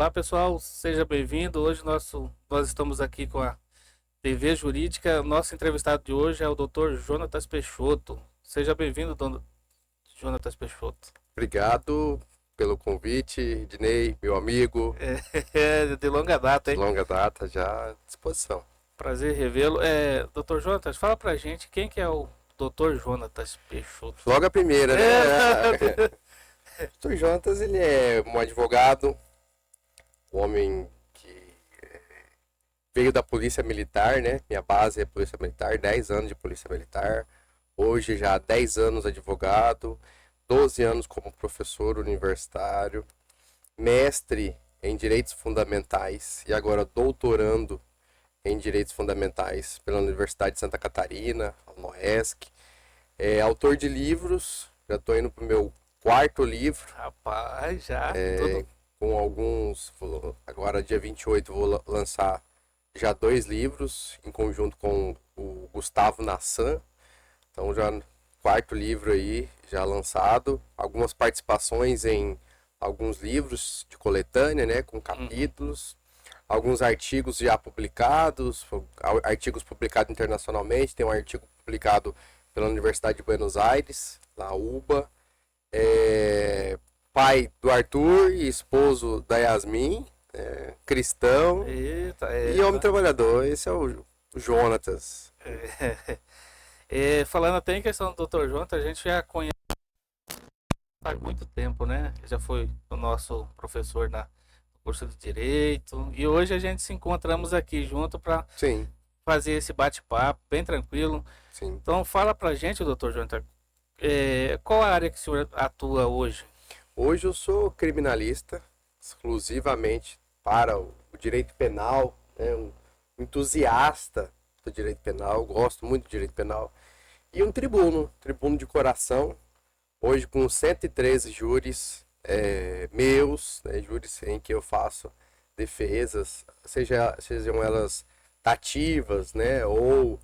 Olá pessoal, seja bem-vindo. Hoje nós estamos aqui com a TV Jurídica. Nosso entrevistado de hoje é o Dr. Jonatas Peixoto. Seja bem-vindo, Dr. Jonatas Peixoto. Obrigado pelo convite, Ednei, meu amigo, É de longa data, de hein? longa data, já à disposição. Prazer revê-lo. Dr. Jonatas, fala pra gente quem que é o Dr. Jonatas Peixoto. Logo a primeira, né? É. O Dr. Jonatas, ele é um advogado, um homem que veio da Polícia Militar, né? Minha base é Polícia Militar, 10 anos de Polícia Militar. Hoje já há 10 anos advogado, 12 anos como professor universitário, mestre em Direitos Fundamentais e agora doutorando em Direitos Fundamentais pela Universidade de Santa Catarina, a UNOESC. É autor de livros, já estou indo para o meu quarto livro, Rapaz, já. Tudo. com alguns, agora dia 28 vou lançar já 2 livros, em conjunto com o Gustavo Nassan, então já quarto livro aí, já lançado, algumas participações em alguns livros de coletânea, né, com capítulos, alguns artigos já publicados, artigos publicados internacionalmente, tem um artigo publicado pela Universidade de Buenos Aires, na UBA, pai do Arthur e esposo da Yasmin, cristão Eita, e homem trabalhador, esse é o Jonatas. Falando até em questão do Dr. Jonatas, a gente já conhece faz muito tempo, né? Já foi o nosso professor no curso de Direito e hoje a gente se encontramos aqui junto para Sim, fazer esse bate-papo bem tranquilo. sim. Então fala pra gente, Dr. Jonatas, qual a área que o senhor atua hoje? Hoje eu sou criminalista, exclusivamente para o direito penal, né? Um entusiasta do direito penal, gosto muito do direito penal. E um tribuno de coração, hoje com 113 júris meus, né? Júris em que eu faço defesas, sejam elas tativas, né? Ou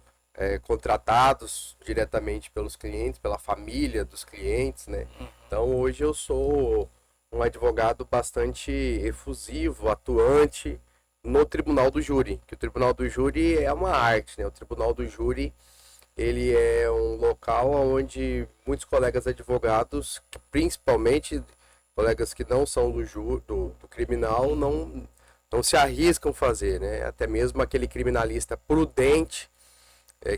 contratados diretamente pelos clientes, pela família dos clientes, né? Então hoje eu sou um advogado bastante efusivo, atuante no Tribunal do Júri, que o Tribunal do Júri é uma arte, né? O Tribunal do Júri, ele é um local onde muitos colegas advogados, principalmente colegas que não são do criminal, não se arriscam fazer, né? Até mesmo aquele criminalista prudente,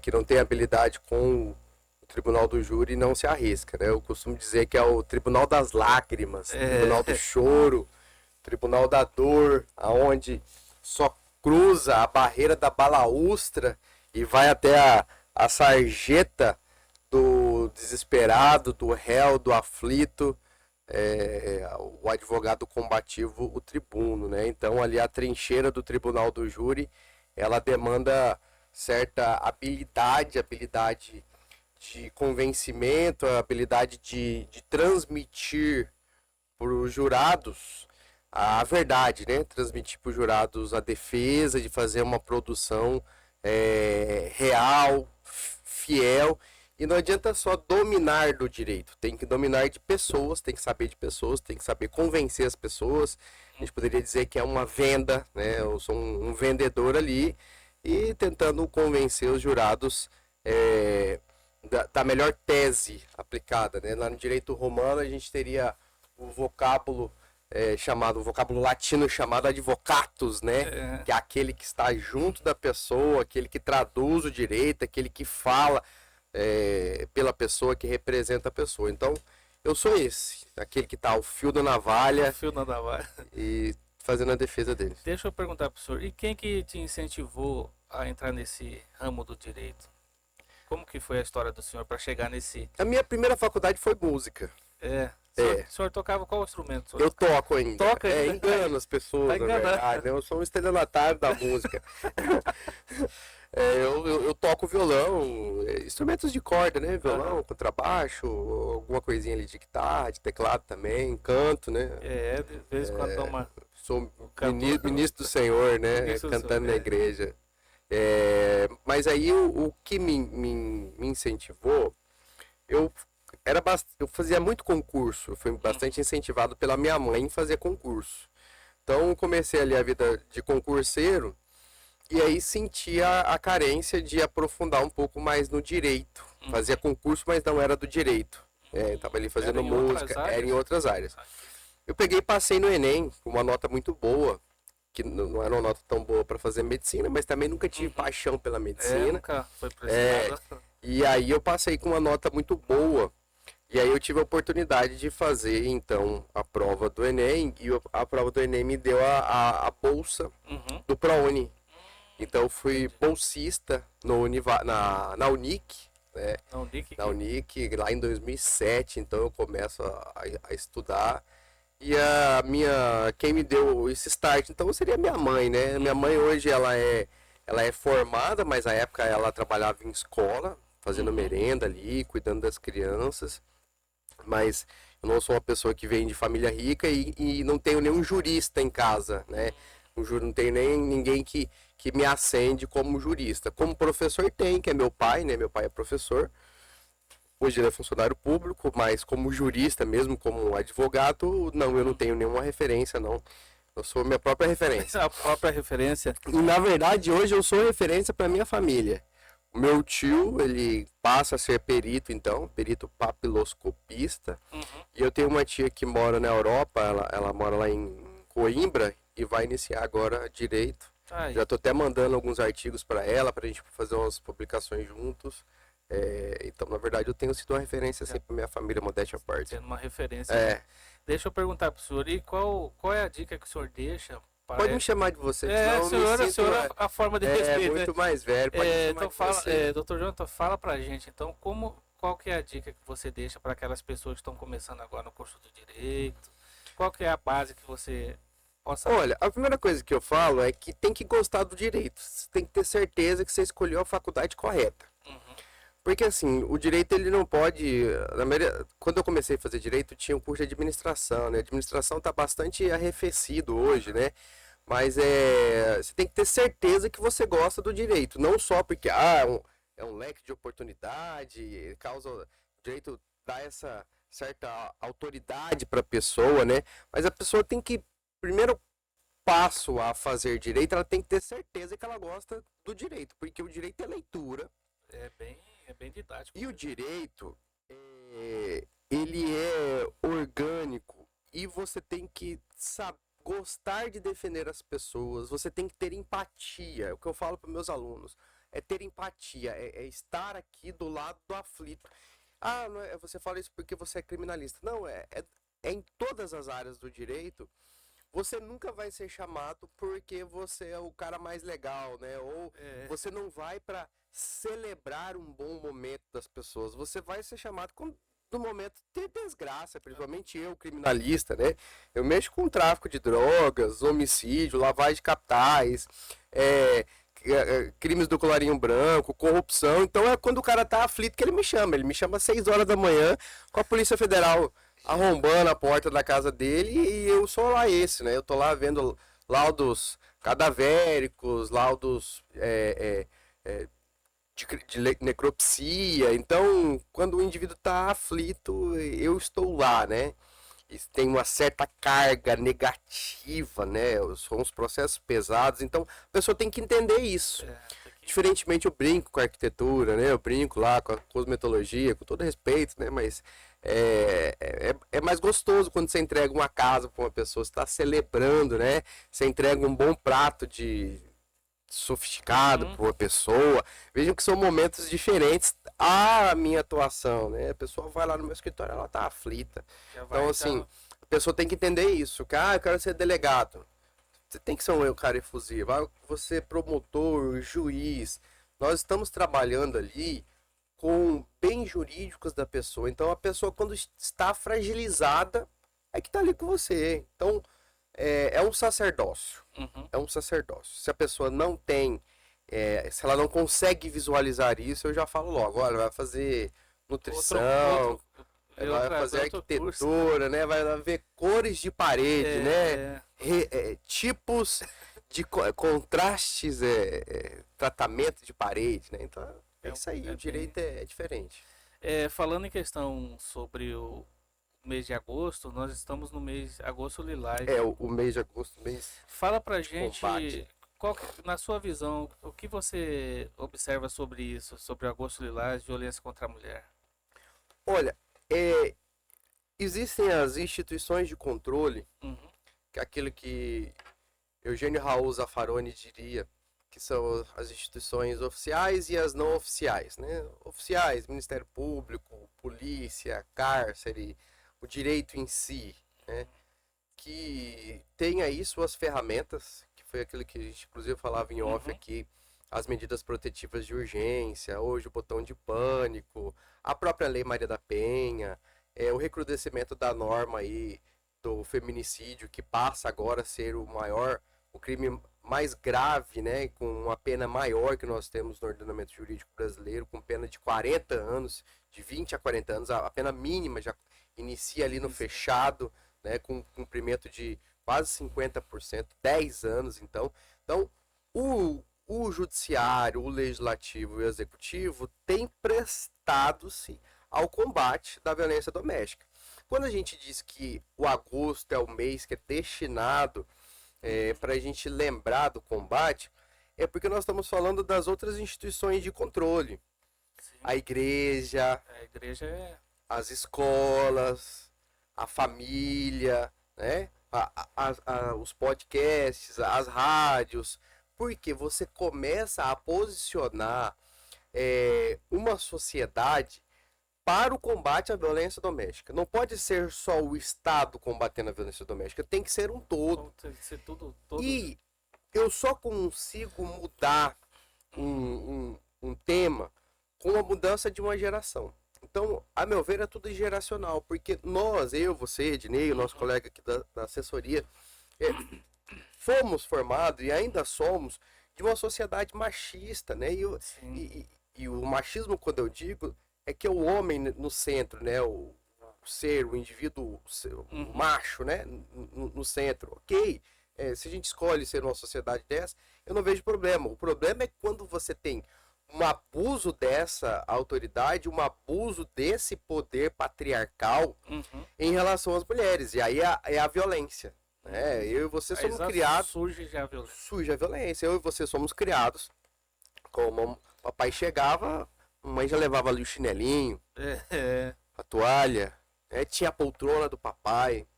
que não tem habilidade com o Tribunal do Júri, não se arrisca, né? Eu costumo dizer que é o Tribunal das Lágrimas, Tribunal do Choro, Tribunal da Dor, aonde só cruza a barreira da balaústra e vai até a sarjeta do desesperado, do réu, do aflito, o advogado combativo, o tribuno, né? Então ali a trincheira do Tribunal do Júri, ela demanda certa habilidade de convencimento, a habilidade de transmitir para os jurados a verdade, né? Transmitir para os jurados a defesa, de fazer uma produção real, fiel. E não adianta só dominar do direito, tem que dominar de pessoas, tem que saber de pessoas, tem que saber convencer as pessoas. A gente poderia dizer que é uma venda, né? Eu sou um vendedor ali e tentando convencer os jurados da melhor tese aplicada, né? Lá no direito romano a gente teria o vocábulo o vocábulo latino chamado advocatus, né? Que é aquele que está junto da pessoa, aquele que traduz o direito, aquele que fala pela pessoa, que representa a pessoa. Então, eu sou esse, aquele que está ao fio da navalha, Fio na navalha. e fazendo a defesa deles. Deixa eu perguntar pro senhor, e quem que te incentivou a entrar nesse ramo do direito? Como que foi a história do senhor para chegar nesse... A minha primeira faculdade foi música. O senhor tocava qual instrumento? Eu toco ainda. Toca ainda? Engano as pessoas, Tá na enganando. verdade, né? Eu sou um estelionatário da música. Eu toco violão, instrumentos de corda, né? Violão, contrabaixo, alguma coisinha ali de guitarra, de teclado também, canto, né? De vez em quando dá uma... Sou Cantor. ministro do Senhor, né? Ministro do Cantando Senhor, na igreja. Mas aí o que me incentivou, eu fazia muito concurso, eu fui bastante incentivado pela minha mãe em fazer concurso. Então comecei ali a vida de concurseiro e aí senti a carência de aprofundar um pouco mais no direito. Fazia concurso, mas não era do direito. Tava ali fazendo música, era em outras áreas. Eu peguei e passei no Enem com uma nota muito boa, que não era uma nota tão boa para fazer medicina, mas também nunca tive paixão pela medicina. Nunca foi pressionado. E aí eu passei com uma nota muito boa. E aí eu tive a oportunidade de fazer, então, a prova do Enem. E a prova do Enem me deu a bolsa do ProUni. Então eu fui bolsista no na Unic, né? Na Unic, lá em 2007. Então eu começo a estudar. E quem me deu esse start, então, seria minha mãe, né? Minha mãe hoje, ela é formada, mas na época ela trabalhava em escola, fazendo merenda ali, cuidando das crianças. Mas eu não sou uma pessoa que vem de família rica e não tenho nenhum jurista em casa, né? Não tenho nem ninguém que me acende como jurista. Como professor tem, que é meu pai, né? Meu pai é professor. Hoje ele é funcionário público, mas como jurista mesmo, como advogado, não, eu não tenho nenhuma referência, não. Eu sou minha própria referência. A própria referência. E, na verdade, hoje eu sou referência para minha família. O meu tio, ele passa a ser perito, então, perito papiloscopista. E eu tenho uma tia que mora na Europa, ela mora lá em Coimbra e vai iniciar agora direito. Já estou até mandando alguns artigos para ela, para a gente fazer umas publicações juntos. Então, na verdade, eu tenho sido uma referência sempre para minha família, modéstia à parte. Tendo uma referência. Deixa eu perguntar para o senhor, e qual é a dica que o senhor deixa? Pode me chamar de você, senhora, a forma de respeito. Muito mais velho, pode me chamar então de fala, você. Dr. Jonathan, fala pra gente, então, qual que é a dica que você deixa para aquelas pessoas que estão começando agora no curso de Direito? Qual que é a base que você possa... Olha, a primeira coisa que eu falo é que tem que gostar do direito. Você tem que ter certeza que você escolheu a faculdade correta. Porque assim, o direito ele não pode... quando eu comecei a fazer direito, tinha um curso de administração, né? A administração está bastante arrefecido hoje, né? Mas você tem que ter certeza que você gosta do direito. Não só porque é um leque de oportunidade, o direito dá essa certa autoridade para a pessoa, né? Mas a pessoa tem que, primeiro passo a fazer direito, ela tem que ter certeza que ela gosta do direito. Porque o direito é leitura. É bem didático. E o direito, ele é orgânico e você tem que gostar de defender as pessoas, você tem que ter empatia. É o que eu falo para meus alunos, é ter empatia, é estar aqui do lado do aflito. Não é, você fala isso porque você é criminalista. Não, é em todas as áreas do direito. Você nunca vai ser chamado porque você é o cara mais legal, né? Ou você não vai para celebrar um bom momento das pessoas. Você vai ser chamado no momento de desgraça, principalmente eu, criminalista, né? Eu mexo com tráfico de drogas, homicídio, lavagem de capitais, crimes do colarinho branco, corrupção. Então é quando o cara tá aflito que ele me chama. Ele me chama às 6 horas da manhã com a Polícia Federal arrombando a porta da casa dele e eu sou lá né? Eu tô lá vendo laudos cadavéricos, laudos de necropsia. Então, quando o indivíduo tá aflito, eu estou lá, né? E tem uma certa carga negativa, né? São uns processos pesados, então a pessoa tem que entender isso. Diferentemente, eu brinco com a arquitetura, né? Eu brinco lá com a cosmetologia, com todo respeito, né? Mas é mais gostoso quando você entrega uma casa para uma pessoa, você está celebrando, né? Você entrega um bom prato de sofisticado para uma pessoa. Vejam que são momentos diferentes à minha atuação, né? A pessoa vai lá no meu escritório, ela tá aflita. Então, assim, a pessoa tem que entender isso, que eu quero ser delegado. Você tem que ser um cara efusivo, você promotor, juiz. Nós estamos trabalhando ali com bens jurídicos da pessoa. Então a pessoa, quando está fragilizada, é que está ali com você. Então é um sacerdócio. É um sacerdócio. Se a pessoa não tem, se ela não consegue visualizar isso, eu já falo logo, olha, vai fazer nutrição, vai fazer arquitetura, né? Vai ver cores de parede, né? Tipos de contrastes, tratamento de parede, né? Então é isso aí, o direito é diferente. Falando em questão sobre mês de agosto, nós estamos no mês agosto lilás. O mês de agosto, mês Fala pra de combate. gente, na sua visão, o que você observa sobre isso, sobre o agosto lilás, violência contra a mulher? Olha, existem as instituições de controle, Uhum, que é aquilo que Eugênio Raul Zaffaroni diria, que são as instituições oficiais e as não oficiais, né? Oficiais, Ministério Público, polícia, cárcere, o direito em si, né? Que tem aí suas ferramentas, que foi aquilo que a gente inclusive falava em off uhum, aqui, as medidas protetivas de urgência, hoje o botão de pânico, a própria Lei Maria da Penha, o recrudescimento da norma aí do feminicídio, que passa agora a ser o crime mais grave, né, com uma pena maior que nós temos no ordenamento jurídico brasileiro, com pena de 40 anos, de 20 a 40 anos, a pena mínima já inicia ali no fechado, né, com cumprimento de quase 50%, 10 anos, então. Então, o judiciário, o legislativo e o executivo têm prestado-se ao combate da violência doméstica. Quando a gente diz que o agosto é o mês que é destinado para a gente lembrar do combate, é porque nós estamos falando das outras instituições de controle. sim. A igreja, A igreja é. as escolas, a família, né? Os podcasts, as rádios, porque você começa a posicionar uma sociedade para o combate à violência doméstica. Não pode ser só o Estado combatendo a violência doméstica, tem que ser um todo. Tem que ser tudo, todos. E eu só consigo mudar um tema com a mudança de uma geração. Então, a meu ver, é tudo geracional, porque nós, eu, você, Ednei, o nosso colega aqui da assessoria, fomos formados e ainda somos de uma sociedade machista, né? Sim. E o machismo, quando eu digo, é que é o homem no centro, né? O ser, o indivíduo, o macho, né? No centro. Ok, se a gente escolhe ser uma sociedade dessa, eu não vejo problema. O problema é quando você tem um abuso dessa autoridade, um abuso desse poder patriarcal Uhum. em relação às mulheres. E aí é a violência. Né? Eu e você Aí somos já criados. surge já a violência. Surge a violência. Eu e você somos criados. Como o papai chegava, a mãe já levava ali o chinelinho, É, a toalha, né? Tinha a poltrona do papai.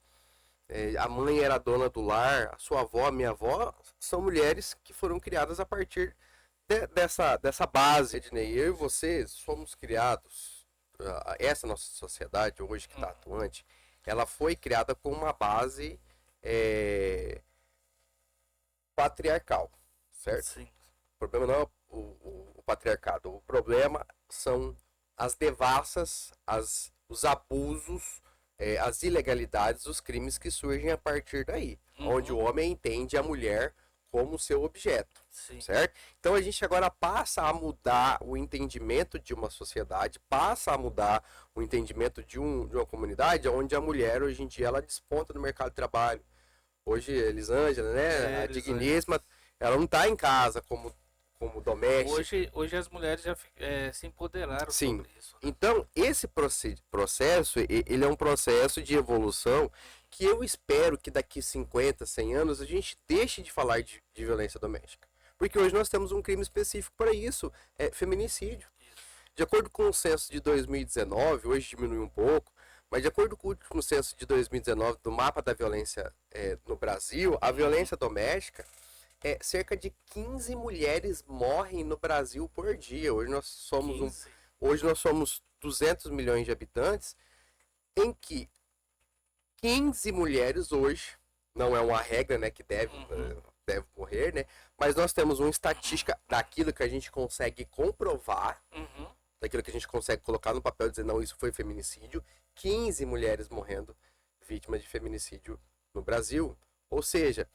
A mãe era a dona do lar, a sua avó, a minha avó, são mulheres que foram criadas a partir dessa base, Ednei. Eu e você somos criados, essa nossa sociedade hoje que está atuante, ela foi criada com uma base patriarcal, certo? sim. O problema não é o patriarcado, o problema são as devassas, os abusos, as ilegalidades, os crimes que surgem a partir daí, onde o homem entende a mulher como seu objeto, Sim. certo? Então a gente agora passa a mudar o entendimento de uma sociedade, passa a mudar o entendimento de uma comunidade, onde a mulher hoje em dia ela desponta no mercado de trabalho. Hoje, Elisângela, né, a Elisângela. digníssima, ela não está em casa como doméstica. Hoje as mulheres já se empoderaram Sim. sobre isso. Né? Então, esse processo, ele é um processo de evolução que eu espero que daqui 50, 100 anos a gente deixe de falar de violência doméstica. Porque hoje nós temos um crime específico para isso, feminicídio. De acordo com o censo de 2019, hoje diminuiu um pouco, mas de acordo com o último censo de 2019 do mapa da violência no Brasil, a violência doméstica cerca de 15 mulheres morrem no Brasil por dia. Hoje nós somos 200 milhões de habitantes, em que 15 mulheres hoje, não é uma regra, né, que deve morrer, né, mas nós temos uma estatística daquilo que a gente consegue comprovar, daquilo que a gente consegue colocar no papel e dizer, não, isso foi feminicídio, 15 mulheres morrendo vítimas de feminicídio no Brasil. Ou seja,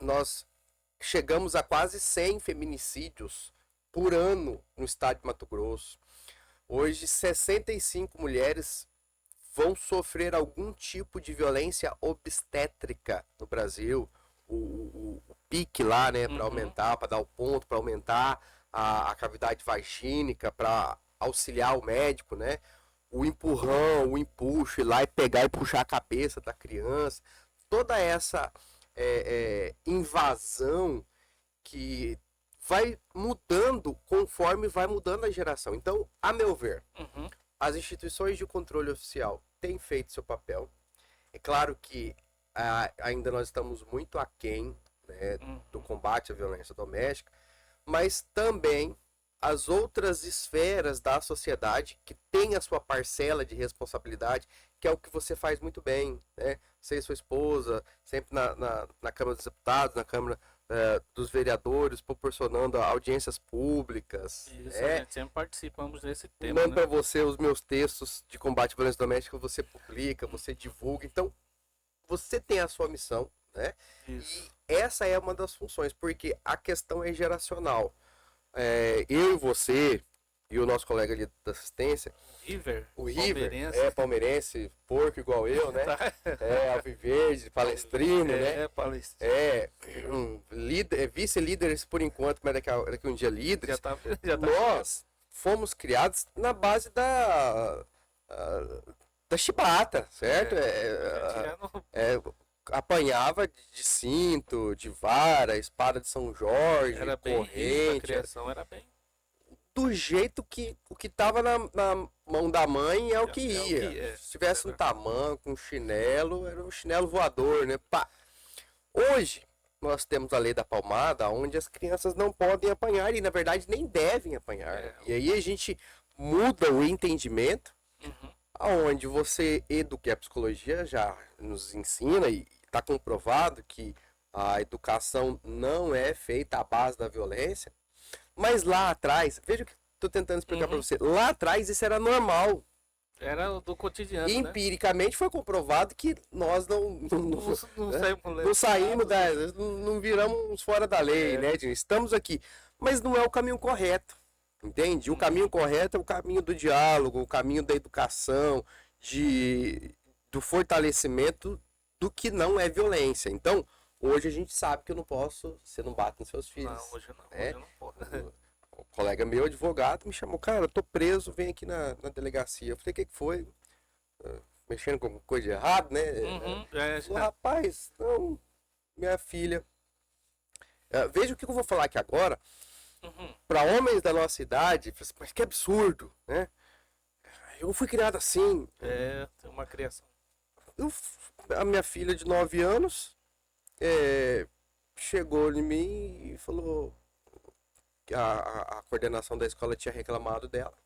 nós chegamos a quase 100 feminicídios por ano no estado de Mato Grosso. Hoje, 65 mulheres vão sofrer algum tipo de violência obstétrica no Brasil. O pique lá, né, para aumentar, para dar o ponto, para aumentar a cavidade vagínica, para auxiliar o médico, né? o empurrão, o empuxo, ir lá e pegar e puxar a cabeça da criança, toda essa invasão que vai mudando conforme vai mudando a geração. Então, a meu ver, as instituições de controle oficial têm feito seu papel. É claro que ainda nós estamos muito aquém, né, do combate à violência doméstica, mas também as outras esferas da sociedade que tem a sua parcela de responsabilidade, que é o que você faz muito bem, né? Você e sua esposa, sempre na Câmara dos Deputados, na Câmara dos Vereadores, proporcionando audiências públicas. Isso, a gente sempre participamos desse tema. Mando né? para você os meus textos de combate à violência doméstica, você publica, você divulga. Então, você tem a sua missão, né? Isso. E essa é uma das funções, porque a questão é geracional. Eu e você e o nosso colega ali da assistência, o River, palmeirense, porco igual eu, né? Alviverde, palestrino, né? Líder, vice-líder por enquanto, mas daqui a um dia líder. Nós fomos criados na base da chibata, certo? Apanhava de cinto, de vara, espada de São Jorge, era bem corrente. A criação era bem do jeito que o que tava na mão da mãe é o que ia. Se tivesse um tamanco, um chinelo, era um chinelo voador, né? Pá. Hoje, nós temos a lei da palmada, onde as crianças não podem apanhar e, na verdade, nem devem apanhar. E aí a gente muda o entendimento, aonde você educa, a psicologia já nos ensina e está comprovado que a educação não é feita à base da violência. Mas lá atrás, veja o que estou tentando explicar para você. Lá atrás isso era normal. Era do cotidiano. Empiricamente foi comprovado que nós não saímos, não viramos fora da lei, né? Estamos aqui. Mas não é o caminho correto. Entende? O caminho correto é o caminho do diálogo, o caminho da educação, do fortalecimento do que não é violência. Então, hoje a gente sabe que eu não posso, você não bate nos seus filhos. Não, hoje não, hoje eu não posso. O colega meu, advogado, me chamou, cara, eu tô preso, vem aqui na delegacia. Eu falei, o que foi? Mexendo com coisa de errado, né? Falei, rapaz, não, minha filha. Veja o que eu vou falar aqui agora. Para homens da nossa idade, mas que absurdo, né? Eu fui criado assim. Tem uma criação. A minha filha de 9 anos chegou em mim e falou que a coordenação da escola tinha reclamado dela.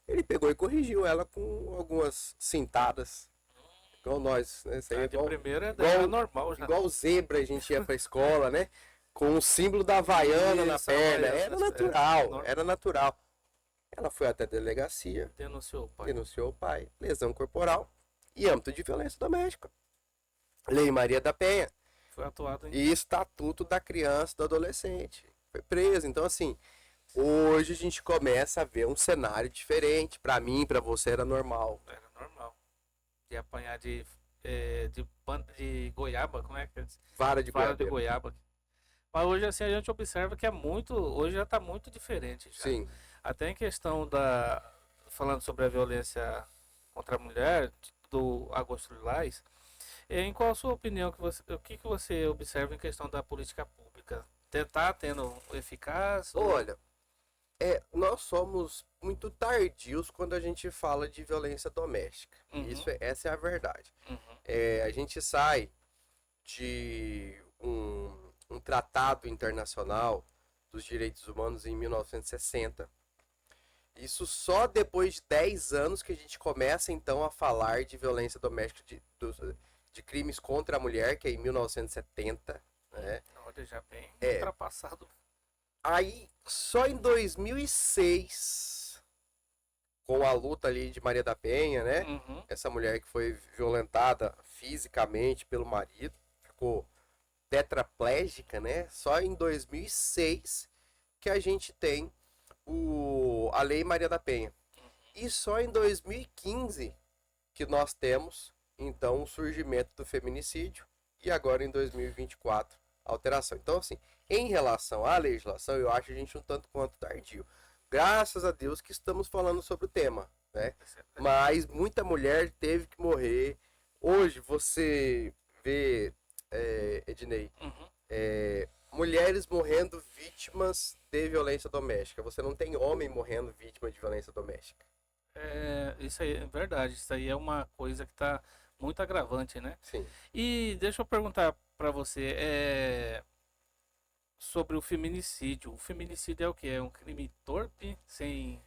Ele pegou e corrigiu ela com algumas cintadas. Igual nós, né? Isso aí de primeira igual, normal já. Igual zebra a gente ia pra escola, né? Com o símbolo da Havaiana na perna. Era natural, era natural. Ela foi até a delegacia. Denunciou o pai. Lesão corporal e âmbito de violência doméstica. Lei Maria da Penha. Foi atuado em... E Estatuto da Criança e do Adolescente. Foi preso. Então, assim, hoje a gente começa a ver um cenário diferente. Pra mim, pra você, era normal. Era normal. De apanhar de goiaba, como é que é? Vara de goiaba. Mas hoje, assim, a gente observa que hoje já tá muito diferente. Já. Sim. Até em questão falando sobre a violência contra a mulher, do Agosto Lilás, em qual a sua opinião, o que você observa em questão da política pública? Tentar tendo eficaz? Olha, nós somos muito tardios quando a gente fala de violência doméstica. Essa é a verdade. A gente sai de um tratado internacional dos direitos humanos em 1960. Isso só depois de 10 anos que a gente começa então a falar de violência doméstica, de crimes contra a mulher, que é em 1970. Né? Olha, já bem ultrapassado. Aí, só em 2006, com a luta ali de Maria da Penha, né? Essa mulher que foi violentada fisicamente pelo marido, ficou tetraplégica, né? Só em 2006 que a gente tem a Lei Maria da Penha. E só em 2015 que nós temos, então, o surgimento do feminicídio e agora em 2024 a alteração. Então, assim, em relação à legislação, eu acho a gente um tanto quanto tardio. Graças a Deus que estamos falando sobre o tema, né? Mas muita mulher teve que morrer. Hoje você vê, Ednei, Uhum. mulheres morrendo vítimas de violência doméstica. Você não tem homem morrendo vítima de violência doméstica. Isso aí é verdade. Isso aí é uma coisa que está muito agravante, né? Sim. E deixa eu perguntar para você, sobre o feminicídio. O feminicídio é o que? É um crime torpe sem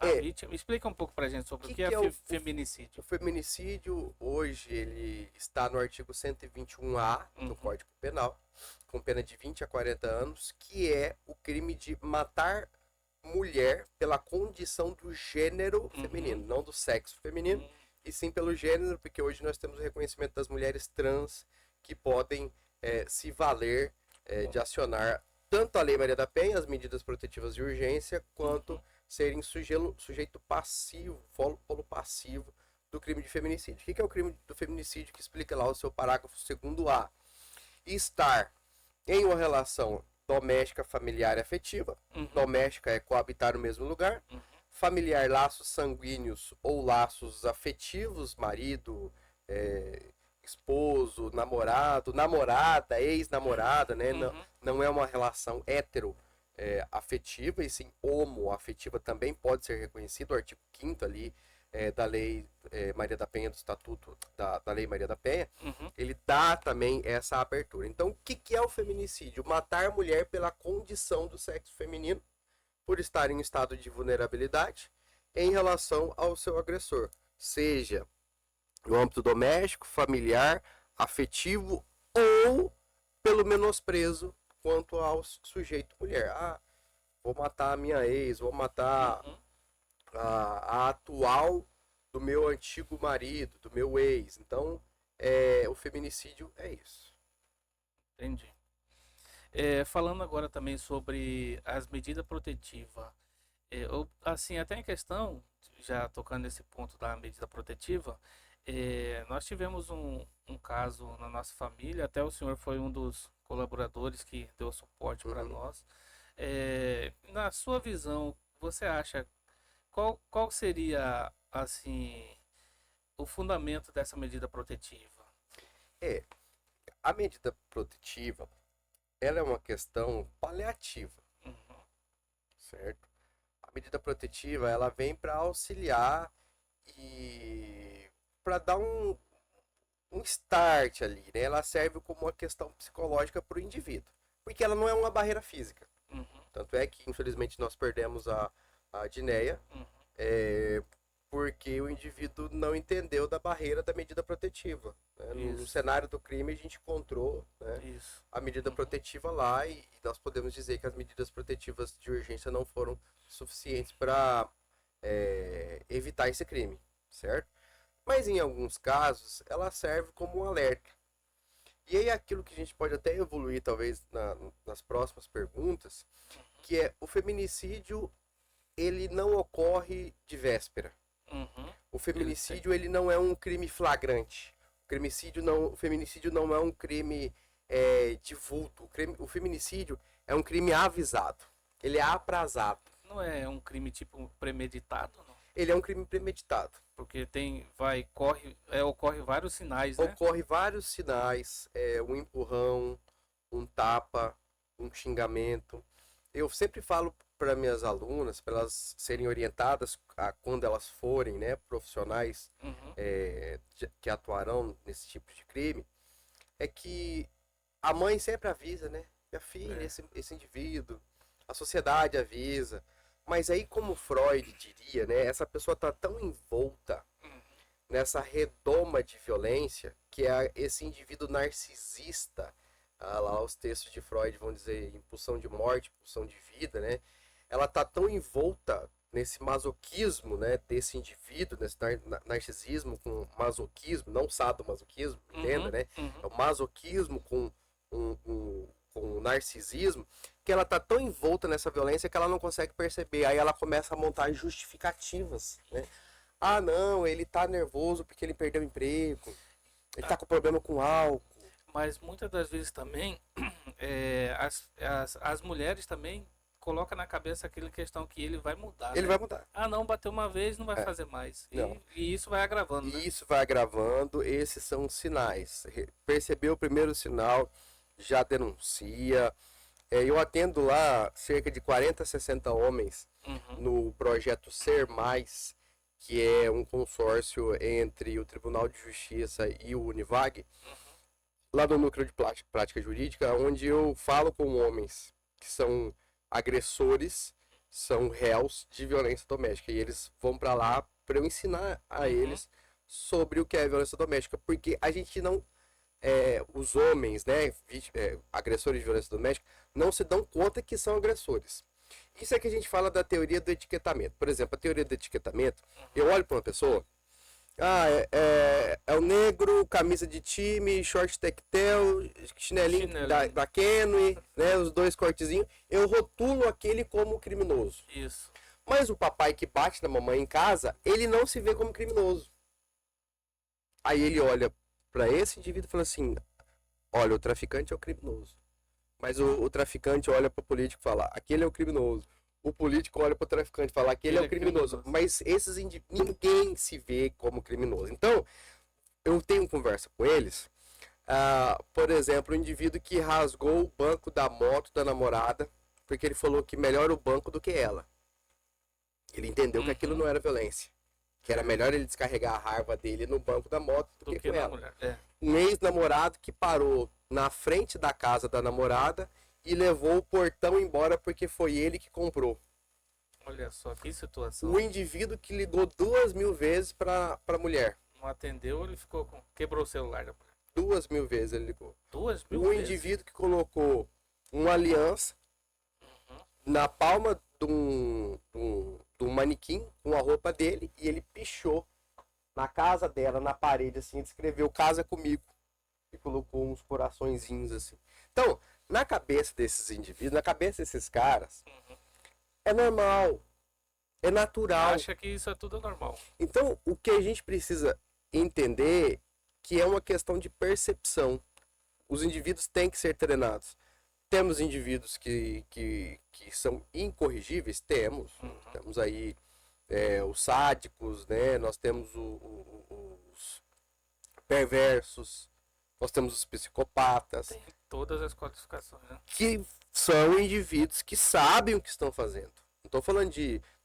a É, vítima? Explica um pouco pra gente sobre o que que é é o feminicídio. feminicídio? Hoje ele está no artigo 121A do Uhum, Código Penal, com pena de 20 a 40 anos, que é o crime de matar mulher pela condição do gênero uhum, feminino, não do sexo feminino, uhum, e sim pelo gênero, porque hoje nós temos o reconhecimento das mulheres trans que podem se valer de acionar tanto a Lei Maria da Penha, as medidas protetivas de urgência, quanto uhum, serem sujeito passivo, polo passivo do crime de feminicídio. O que é o crime do feminicídio que explica lá o seu parágrafo 2º A? Estar em uma relação doméstica, familiar e afetiva. uhum, Doméstica é coabitar no mesmo lugar. uhum, Familiar, laços sanguíneos ou laços afetivos, marido, esposo, namorado, namorada, ex-namorada, né? Não, uhum, não é uma relação hetero afetiva, e sim homoafetiva também pode ser reconhecido, o artigo 5º ali da Lei Maria da Penha, do Estatuto da Lei Maria da Penha, uhum. ele dá também essa abertura. Então, o que é o feminicídio? Matar a mulher pela condição do sexo feminino, por estar em estado de vulnerabilidade em relação ao seu agressor, seja no âmbito doméstico, familiar, afetivo ou pelo menosprezo quanto ao sujeito mulher. Ah, vou matar a minha ex, vou matar Uhum, a atual do meu antigo marido, do meu ex. Então, o feminicídio é isso. entendi. Falando agora também sobre as medidas protetivas. Assim, até em questão, já tocando nesse ponto da medida protetiva, nós tivemos um caso na nossa família, até o senhor foi um dos colaboradores que deu suporte para Uhum. nós. Na sua visão, você acha qual seria, assim, o fundamento dessa medida protetiva? É, a medida protetiva, ela é uma questão paliativa, Uhum, certo? A medida protetiva, ela vem para auxiliar e para dar um start ali, né? Ela serve como uma questão psicológica para o indivíduo, porque ela não é uma barreira física. uhum, Tanto é que, infelizmente, nós perdemos a Dineia, uhum, é, porque o indivíduo não entendeu da barreira da medida protetiva. Né? No isso, cenário do crime, a gente encontrou, né, isso. a medida Uhum, protetiva lá, e nós podemos dizer que as medidas protetivas de urgência não foram suficientes para evitar esse crime, certo? Mas em alguns casos, ela serve como um alerta. E aí aquilo que a gente pode até evoluir, talvez, nas próximas perguntas, que é o feminicídio, ele não ocorre de véspera. uhum. O Ele tem. feminicídio, ele não é um crime flagrante. O feminicídio não é um crime de vulto. O feminicídio é um crime avisado. Ele é aprazado. Não é um crime tipo premeditado, não? Ele é um crime premeditado. Porque ocorre vários sinais, né? Ocorre vários sinais, um empurrão, um tapa, um xingamento. Eu sempre falo para minhas alunas, para elas serem orientadas quando elas forem, né, profissionais Uhum, que atuarão nesse tipo de crime, é que a mãe sempre avisa, né? Minha filha, é, esse indivíduo, a sociedade avisa. Mas aí, como Freud diria, né? Essa pessoa está tão envolta nessa redoma de violência que é esse indivíduo narcisista. Lá os textos de Freud vão dizer impulsão de morte, impulsão de vida, né? Ela tá tão envolta nesse masoquismo, né, desse indivíduo, nesse narcisismo com masoquismo, não sadomasoquismo, entenda, uhum, né? É uhum. o masoquismo com o narcisismo, que ela tá tão envolta nessa violência que ela não consegue perceber. Aí ela começa a montar justificativas, né? Ah, não, ele tá nervoso porque ele perdeu o emprego. Ele tá Ah, com problema com álcool. mas muitas das vezes também as mulheres também coloca na cabeça aquela questão que ele vai mudar, Ele né? vai mudar. Ah, não, bateu uma vez, não vai É. fazer mais. Não. E isso vai agravando, né? E isso vai agravando, esses são os sinais. Percebeu o primeiro sinal, já denuncia. Eu atendo lá cerca de 40, 60 homens Uhum. no projeto Ser Mais, que é um consórcio entre o Tribunal de Justiça e o Univag, lá no núcleo de prática jurídica, onde eu falo com homens que são agressores, são réus de violência doméstica. E eles vão para lá para eu ensinar a eles sobre o que é violência doméstica, porque a gente não. Os homens, né, agressores de violência doméstica, não se dão conta que são agressores. Isso é que a gente fala da teoria do etiquetamento. Por exemplo, a teoria do etiquetamento, eu olho para uma pessoa, é o negro, camisa de time, short tectel, chinelinho da Kenway, né, os dois cortezinhos, eu rotulo aquele como criminoso. Isso. Mas o papai que bate na mamãe em casa, ele não se vê como criminoso. Aí ele olha para esse indivíduo e fala assim: olha, o traficante é o criminoso. Mas o traficante olha para o político e fala: aquele é o criminoso. O político olha para o traficante e fala: aquele é o criminoso. Mas esses ninguém se vê como criminoso. Então, eu tenho conversa com eles. Por exemplo, o indivíduo que rasgou o banco da moto da namorada porque ele falou que melhor o banco do que ela. Ele entendeu que aquilo não era violência. Que era melhor ele descarregar a raiva dele no banco da moto do que com ela. Mulher. É. Um ex-namorado que parou na frente da casa da namorada e levou o portão embora porque foi ele que comprou. Olha só que situação. O indivíduo que ligou 2.000 vezes para a mulher. Não atendeu, ele ficou com. Quebrou o celular da mulher. 2.000 vezes ele ligou. 2.000 O vezes? indivíduo que colocou uma aliança na palma de um manequim com a roupa dele e ele pichou na casa dela, na parede, assim, ele escreveu "casa comigo" e colocou uns coraçõezinhos assim. Então, na cabeça desses indivíduos, na cabeça desses caras, é normal, é natural. Acha que isso é tudo normal. Então, o que a gente precisa entender que é uma questão de percepção. Os indivíduos têm que ser treinados. Temos indivíduos que são incorrigíveis? Temos. Temos aí os sádicos, né? Nós temos os perversos, nós temos os psicopatas. Tem todas as qualificações, né? Que são indivíduos que sabem o que estão fazendo. Não estou falando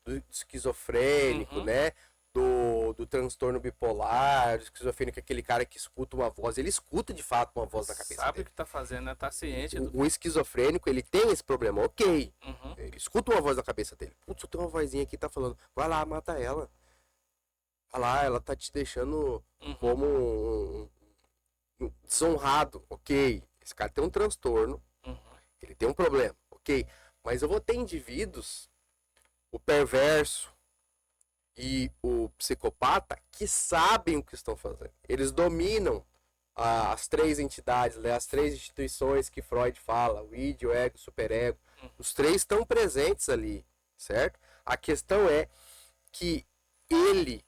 do esquizofrênico, né? Do transtorno bipolar, do esquizofrênico, aquele cara que escuta uma voz, ele escuta de fato uma voz na cabeça Sabe dele. o que tá fazendo, né? Tá ciente O esquizofrênico, ele tem esse problema, ok. Ele escuta uma voz na cabeça dele. Putz, tem uma vozinha aqui que tá falando, vai lá, mata ela. Vai lá, ela tá te deixando como um desonrado, ok. Esse cara tem um transtorno, ele tem um problema, ok. Mas eu vou ter indivíduos, o perverso e o psicopata, que sabem o que estão fazendo. Eles dominam as três entidades, né, as três instituições que Freud fala, o id, o ego, o superego. Os três estão presentes ali, certo? A questão é que ele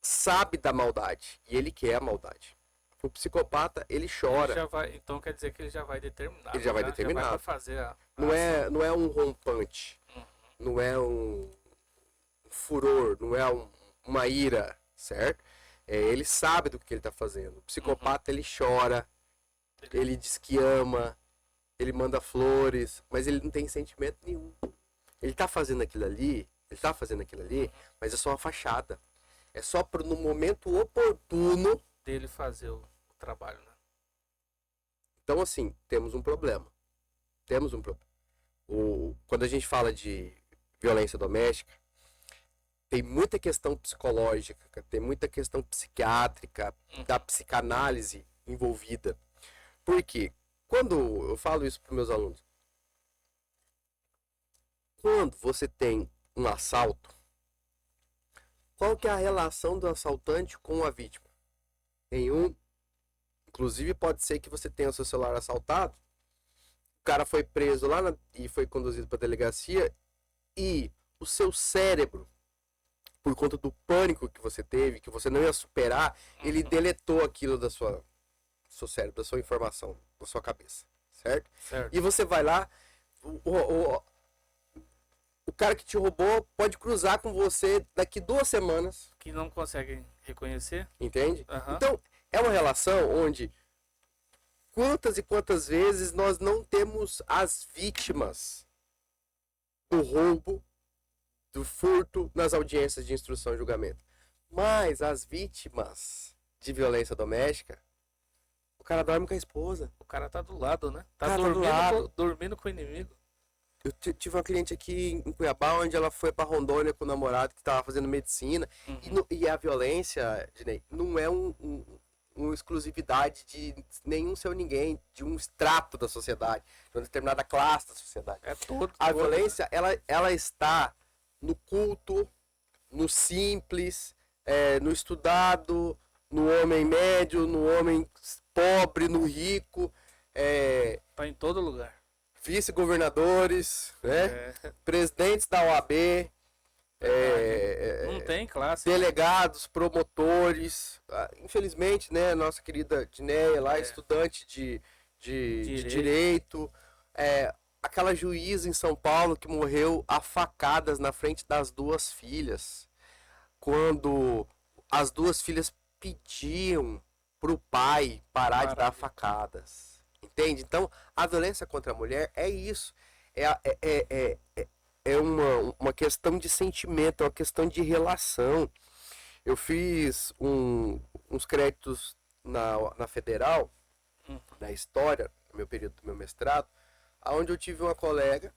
sabe da maldade e ele quer a maldade. O psicopata, ele chora. Então quer dizer que ele já vai determinar. Ele já vai determinar. Já vai fazer a não é um rompante. Não é um furor, não é uma ira, certo? Ele sabe do que ele está fazendo. O psicopata, ele chora, ele diz que ama, ele manda flores, mas ele não tem sentimento nenhum. Ele está fazendo aquilo ali, mas é só uma fachada. É só no momento oportuno dele fazer o trabalho, né? Então, assim, temos um problema. Quando a gente fala de violência doméstica, tem muita questão psicológica, tem muita questão psiquiátrica, da psicanálise envolvida. Por quê? Quando eu falo isso para meus alunos, quando você tem um assalto, qual que é a relação do assaltante com a vítima? Nenhum. Inclusive pode ser que você tenha o seu celular assaltado, o cara foi preso lá e foi conduzido para a delegacia e o seu cérebro, por conta do pânico que você teve, que você não ia superar, ele deletou aquilo do seu cérebro, da sua informação, da sua cabeça, certo? E você vai lá, cara que te roubou pode cruzar com você daqui 2 semanas, Que não conseguem reconhecer. entende? Aham. Então, é uma relação onde quantas e quantas vezes nós não temos as vítimas do roubo, do furto nas audiências de instrução e julgamento. Mas as vítimas de violência doméstica, o cara dorme com a esposa. O cara tá do lado, né? Tá Cara, tá do dormindo, lado. dormindo com o inimigo. Eu tive uma cliente aqui em Cuiabá, onde ela foi pra Rondônia com o namorado que tava fazendo medicina. E a violência, Dinei, não é uma exclusividade de nenhum seu ninguém, de um extrato da sociedade, de uma determinada classe da sociedade. É todo. A todo, violência, ela está no culto, no simples, no estudado, no homem médio, no homem pobre, no rico, Tá em todo lugar. vice-governadores, né? Presidentes da OAB, Não tem classe. delegados, promotores. Infelizmente, né, nossa querida Dinéia lá, estudante de direito, aquela juíza em São Paulo que morreu a facadas na frente das 2 filhas, quando as 2 filhas pediam pro pai parar de dar facadas. Entende? Então, a violência contra a mulher é isso. É uma questão de sentimento, é uma questão de relação. Eu fiz uns créditos na Federal, na História, no meu período do meu mestrado, onde eu tive uma colega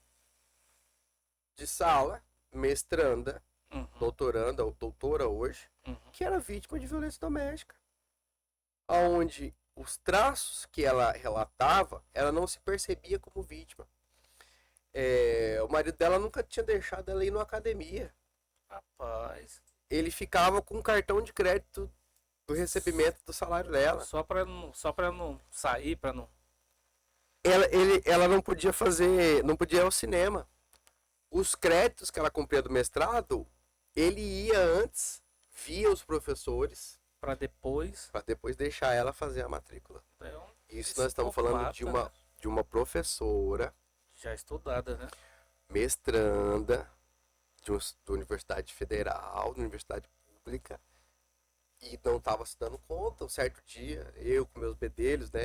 de sala, mestranda, doutoranda, ou doutora hoje, que era vítima de violência doméstica. Onde os traços que ela relatava, ela não se percebia como vítima. O marido dela nunca tinha deixado ela ir numa academia. Rapaz. Ele ficava com um cartão de crédito do recebimento do salário dela. Só pra não sair, pra não. Ela não podia não podia ir ao cinema. Os créditos que ela cumpria do mestrado, ele ia antes, via os professores, Pra depois. para depois deixar ela fazer a matrícula. É Isso nós estamos falando de uma professora já estudada, né? mestranda da Universidade Federal, da Universidade Pública, e não estava se dando conta. Um certo dia, eu com meus bedelhos, né?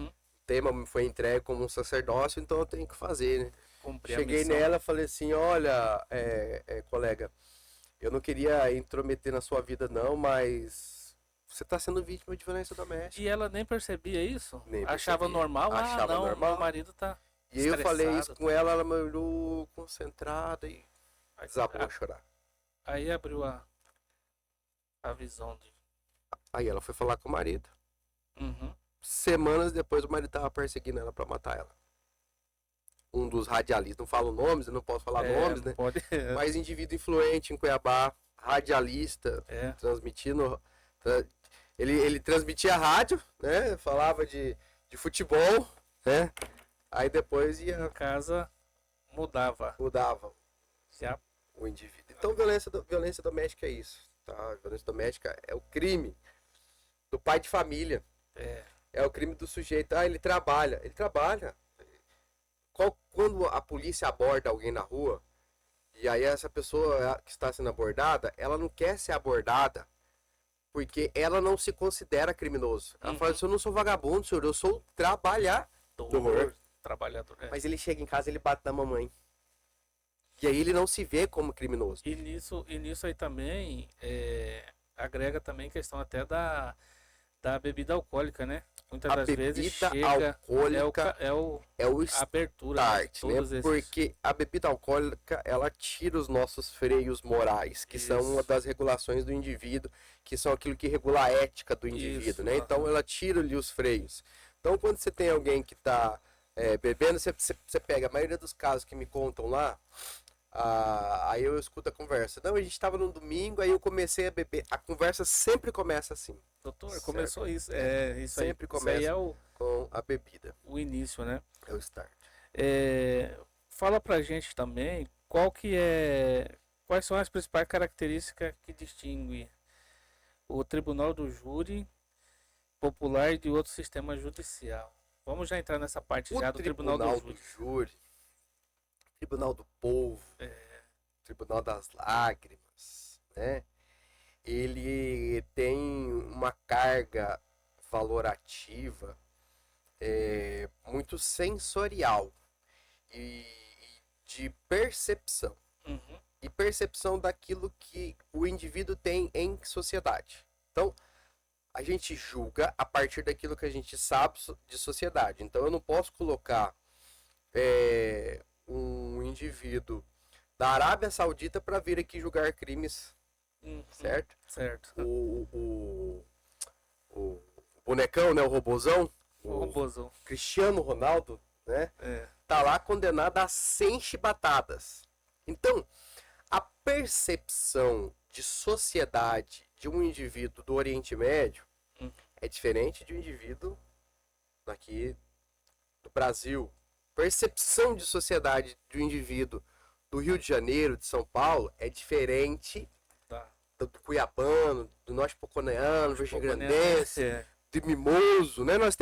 O tema me foi entregue como um sacerdócio, então eu tenho que fazer, né? Cumprir a Cheguei missão. nela e falei assim, olha, colega, eu não queria intrometer na sua vida não, mas você está sendo vítima de violência doméstica. E ela nem percebia isso? Nem Achava percebia. normal? Achava não, normal. meu marido tá E aí eu falei isso estressado. com ela me olhou concentrada e desabou a chorar. Aí abriu a visão de. Aí ela foi falar com o marido. Uhum. Semanas depois o marido tava perseguindo ela pra matar ela. Um dos radialistas, não falo nomes, eu não posso falar nomes, não né? pode. Mas indivíduo influente em Cuiabá, radialista, transmitindo. Ele transmitia rádio, né? Falava de futebol, né? Aí depois Em casa mudava. Já. O indivíduo. Então violência doméstica é isso, tá? Violência doméstica é o crime do pai de família. É o crime do sujeito. Ele trabalha. Quando a polícia aborda alguém na rua, e aí essa pessoa que está sendo abordada, ela não quer ser abordada porque ela não se considera criminoso. Ela fala assim, eu não sou vagabundo, senhor, eu sou trabalhador. Trabalhador. Mas ele chega em casa e ele bate na mamãe. E aí ele não se vê como criminoso. E nisso aí também agrega também questão até da bebida alcoólica, né? Muitas das vezes chega alcoólica é o a abertura start, de todos né? esses. Porque a bebida alcoólica, ela tira os nossos freios morais, que são uma das regulações do indivíduo, que são aquilo que regula a ética do indivíduo, né? Então ela tira-lhe os freios. Então quando você tem alguém que está bebendo, você pega a maioria dos casos que me contam lá, aí eu escuto a conversa. Não, a gente estava num domingo, aí eu comecei a beber. A conversa sempre começa assim. Doutor, certo? começou isso. Isso sempre aí, começa isso aí com a bebida. o início, né? É o start. Fala pra gente também quais são as principais características que distinguem o Tribunal do Júri Popular e de outro sistema judicial. Vamos já entrar nessa parte já do Tribunal do Júri. Tribunal do Povo, Tribunal das Lágrimas, né? Ele tem uma carga valorativa muito sensorial e de percepção. Uhum. E percepção daquilo que o indivíduo tem em sociedade. Então, a gente julga a partir daquilo que a gente sabe de sociedade. Então, eu não posso colocar um indivíduo da Arábia Saudita para vir aqui julgar crimes, Uhum. certo? Certo. O bonecão, né, o robozão, O robôzão. Cristiano Ronaldo, né, É. tá lá condenado a 100 chibatadas. Então, a percepção de sociedade de um indivíduo do Oriente Médio é diferente de um indivíduo daqui do Brasil. Percepção de sociedade de um indivíduo do Rio de Janeiro, de São Paulo, é diferente Tá. do cuiabano, do norte poconeano, virgem grandense, É. de mimoso, né? Nós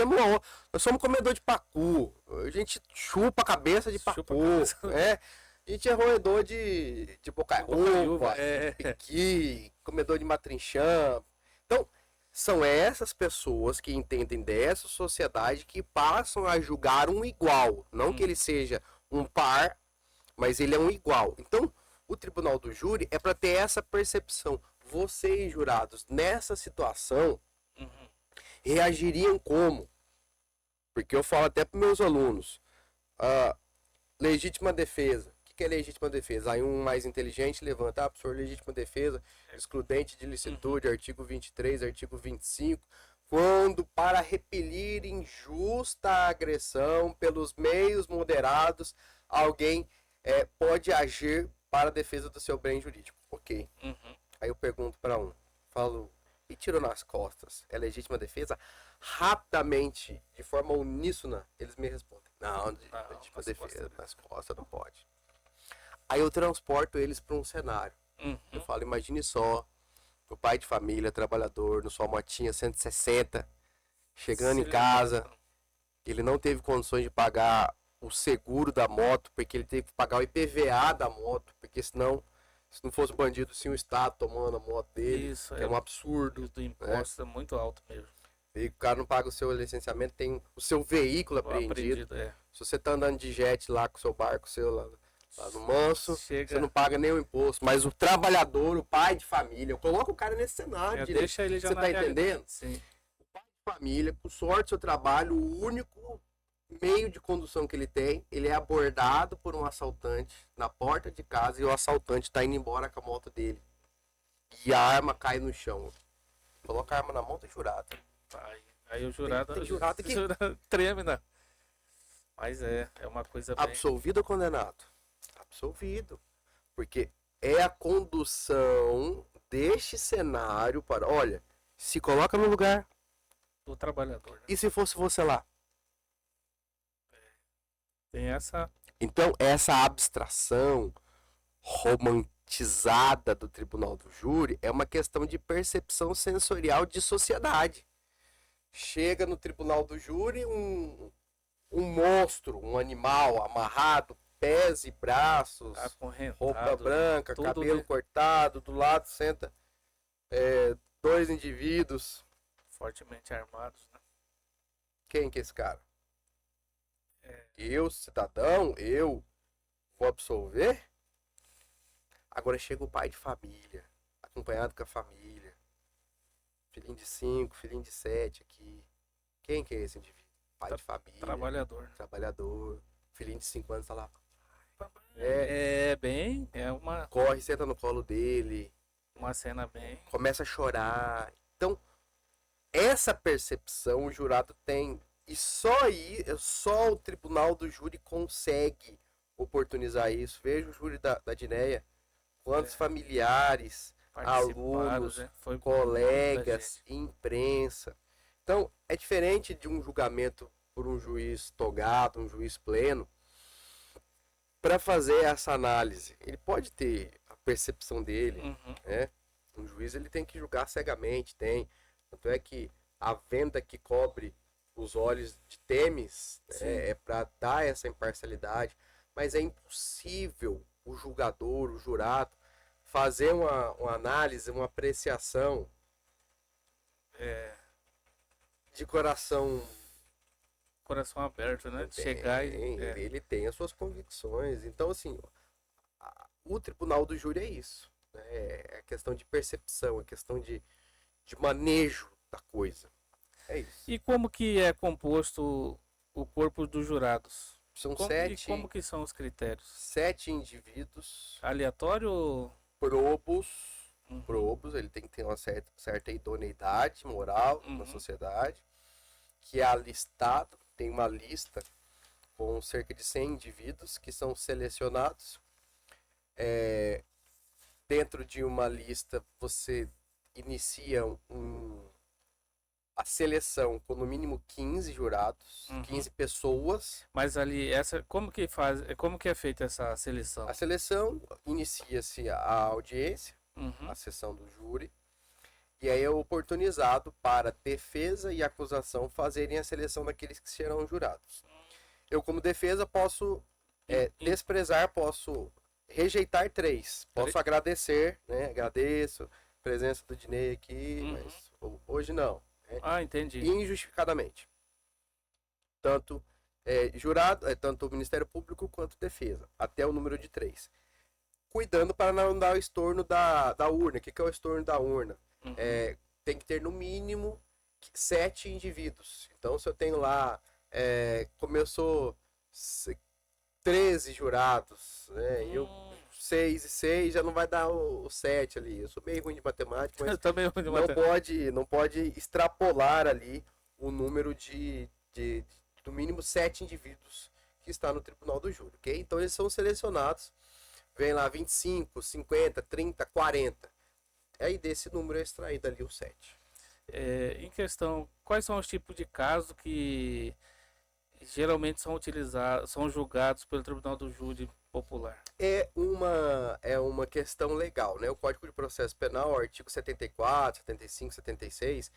somos comedor de pacu. A gente chupa a cabeça de pacu, Chupa a cabeça. né? A gente é roedor de bocaiúva, É. piqui, comedor de matrinchã. Então, são essas pessoas que entendem dessa sociedade que passam a julgar um igual. Não que ele seja um par, mas ele é um igual. Então, o tribunal do júri é para ter essa percepção. Vocês, jurados, nessa situação, reagiriam como? Porque eu falo até para meus alunos, legítima defesa. O que é legítima defesa? Aí um mais inteligente levanta, professor, legítima defesa, excludente de licitude, artigo 23, artigo 25, quando para repelir injusta agressão pelos meios moderados, alguém pode agir para a defesa do seu bem jurídico. Ok. Aí eu pergunto para falo, e tirou nas costas, é legítima defesa? Rapidamente, de forma uníssona, eles me respondem, não, legítima defesa, nas costas não pode. Aí eu transporto eles para um cenário. Eu falo, imagine só, o pai de família, trabalhador, no sua motinha 160, chegando em casa, ele não teve condições de pagar o seguro da moto, porque ele teve que pagar o IPVA da moto, porque senão, se não fosse bandido, sim o Estado tomando a moto dele, Isso, que é um absurdo. O imposto é muito alto mesmo. E o cara não paga o seu licenciamento, tem o seu veículo apreendido. Se você tá andando de jet lá com o seu barco, seu lá no manso, você não paga nenhum imposto. Mas o trabalhador, o pai de família, eu coloco o cara nesse cenário. Deixa ele já você tá entendendo? Sim. O pai de família, com sorte do seu trabalho, o único meio de condução que ele tem, ele é abordado por um assaltante na porta de casa e o assaltante tá indo embora com a moto dele. E a arma cai no chão. Coloca a arma na mão do jurado. Aí o jurado, tem jurado que treme, né? Mas é uma coisa bem... Absolvido ou condenado? Absolvido. Porque é a condução deste cenário para... Olha, se coloca no lugar do trabalhador. Né? E se fosse você lá? Tem essa... Então, essa abstração romantizada do tribunal do júri é uma questão de percepção sensorial de sociedade. Chega no tribunal do júri um monstro, um animal amarrado, pés e braços, roupa branca, tudo, cabelo cortado, do lado senta dois indivíduos fortemente armados, né? Quem que é esse cara? Eu, cidadão, eu vou absolver? Agora chega o pai de família, acompanhado com a família, filhinho de 5, filhinho de 7 aqui. Quem que é esse indivíduo? Pai de família. Trabalhador. Filhinho de 5 anos tá lá. Corre, senta no colo dele. Uma cena bem... Começa a chorar. Então, essa percepção o jurado tem. E só o tribunal do júri consegue oportunizar isso. Veja o júri da Dineia. Quantos familiares, alunos, colegas, imprensa. Então, é diferente de um julgamento por um juiz togado, um juiz pleno, para fazer essa análise. Ele pode ter a percepção dele, né? Um juiz ele tem que julgar cegamente, tem. Tanto é que a venda que cobre os olhos de Temis é para dar essa imparcialidade, mas é impossível o julgador, o jurado, fazer uma análise, uma apreciação de coração. Coração aberto, né? De chegar e. Ele tem as suas convicções. Então, assim, o tribunal do júri é isso. Né? É a questão de percepção, a questão de manejo da coisa. É isso. E como que é composto o corpo dos jurados? São E como que são os critérios? 7 indivíduos Aleatório? probos, ele tem que ter uma certa idoneidade moral na sociedade, que é alistado, tem uma lista com cerca de 100 indivíduos que são selecionados. Dentro de uma lista, você inicia a seleção com no mínimo 15 jurados, 15 pessoas. Mas ali, como que é feita essa seleção? A seleção inicia-se a audiência, a sessão do júri, e aí é oportunizado para defesa e acusação fazerem a seleção daqueles que serão jurados. Eu, como defesa, posso desprezar, posso rejeitar 3. Posso agradecer, né? Agradeço a presença do Dinei aqui, mas hoje não. Entendi. Injustificadamente. Tanto tanto o Ministério Público quanto defesa, até o número de 3. Cuidando para não dar o estorno da urna. O que é o estorno da urna? Tem que ter no mínimo 7 indivíduos. Então, se eu tenho lá, começou 13 jurados, né? E eu 6 e 6 já não vai dar o 7 ali. Eu sou meio ruim de matemática, mas não pode extrapolar ali o número de do mínimo 7 indivíduos que está no tribunal do júri, ok? Então eles são selecionados, vem lá 25, 50, 30, 40. Aí desse número é extraído ali o 7. Em questão, quais são os tipos de casos que geralmente são julgados pelo Tribunal do Júri Popular? É uma questão legal, né? O Código de Processo Penal, o artigo 74, 75, 76,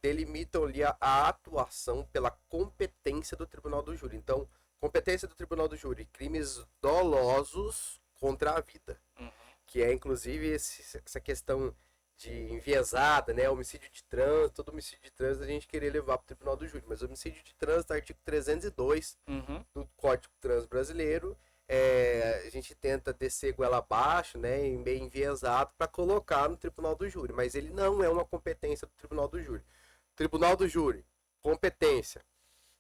delimitam ali a atuação pela competência do Tribunal do Júri. Então, competência do Tribunal do Júri, crimes dolosos contra a vida, que é inclusive essa questão de enviesada, né? Homicídio de trânsito, todo homicídio de trânsito a gente queria levar para o Tribunal do Júri, mas homicídio de trânsito, artigo 302 do Código de Trânsito Brasileiro, a gente tenta descer goela abaixo, né, meio enviesado, para colocar no Tribunal do Júri, mas ele não é uma competência do Tribunal do Júri. Tribunal do Júri, competência: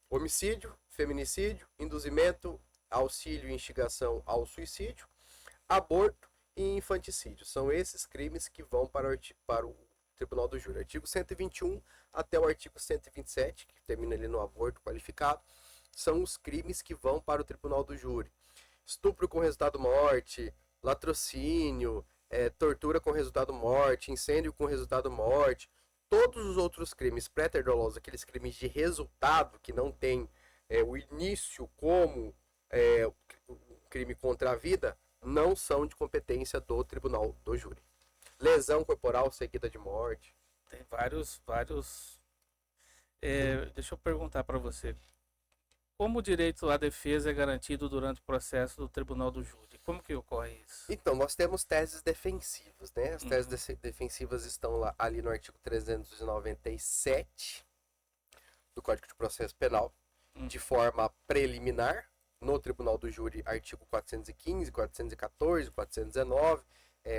homicídio, feminicídio, induzimento, auxílio e instigação ao suicídio, aborto e infanticídio. São esses crimes que vão para o Tribunal do Júri. Artigo 121 até o artigo 127, que termina ali no aborto qualificado, são os crimes que vão para o Tribunal do Júri. Estupro com resultado morte, latrocínio, tortura com resultado morte, incêndio com resultado morte, todos os outros crimes pré-dolosos, aqueles crimes de resultado que não tem o início como o crime contra a vida, não são de competência do Tribunal do Júri. Lesão corporal seguida de morte. Tem vários. Deixa eu perguntar para você. Como o direito à defesa é garantido durante o processo do Tribunal do Júri? Como que ocorre isso? Então, nós temos teses defensivas, né? As teses defensivas estão lá, ali no artigo 397 do Código de Processo Penal, de forma preliminar, no Tribunal do Júri, artigo 415, 414, 419,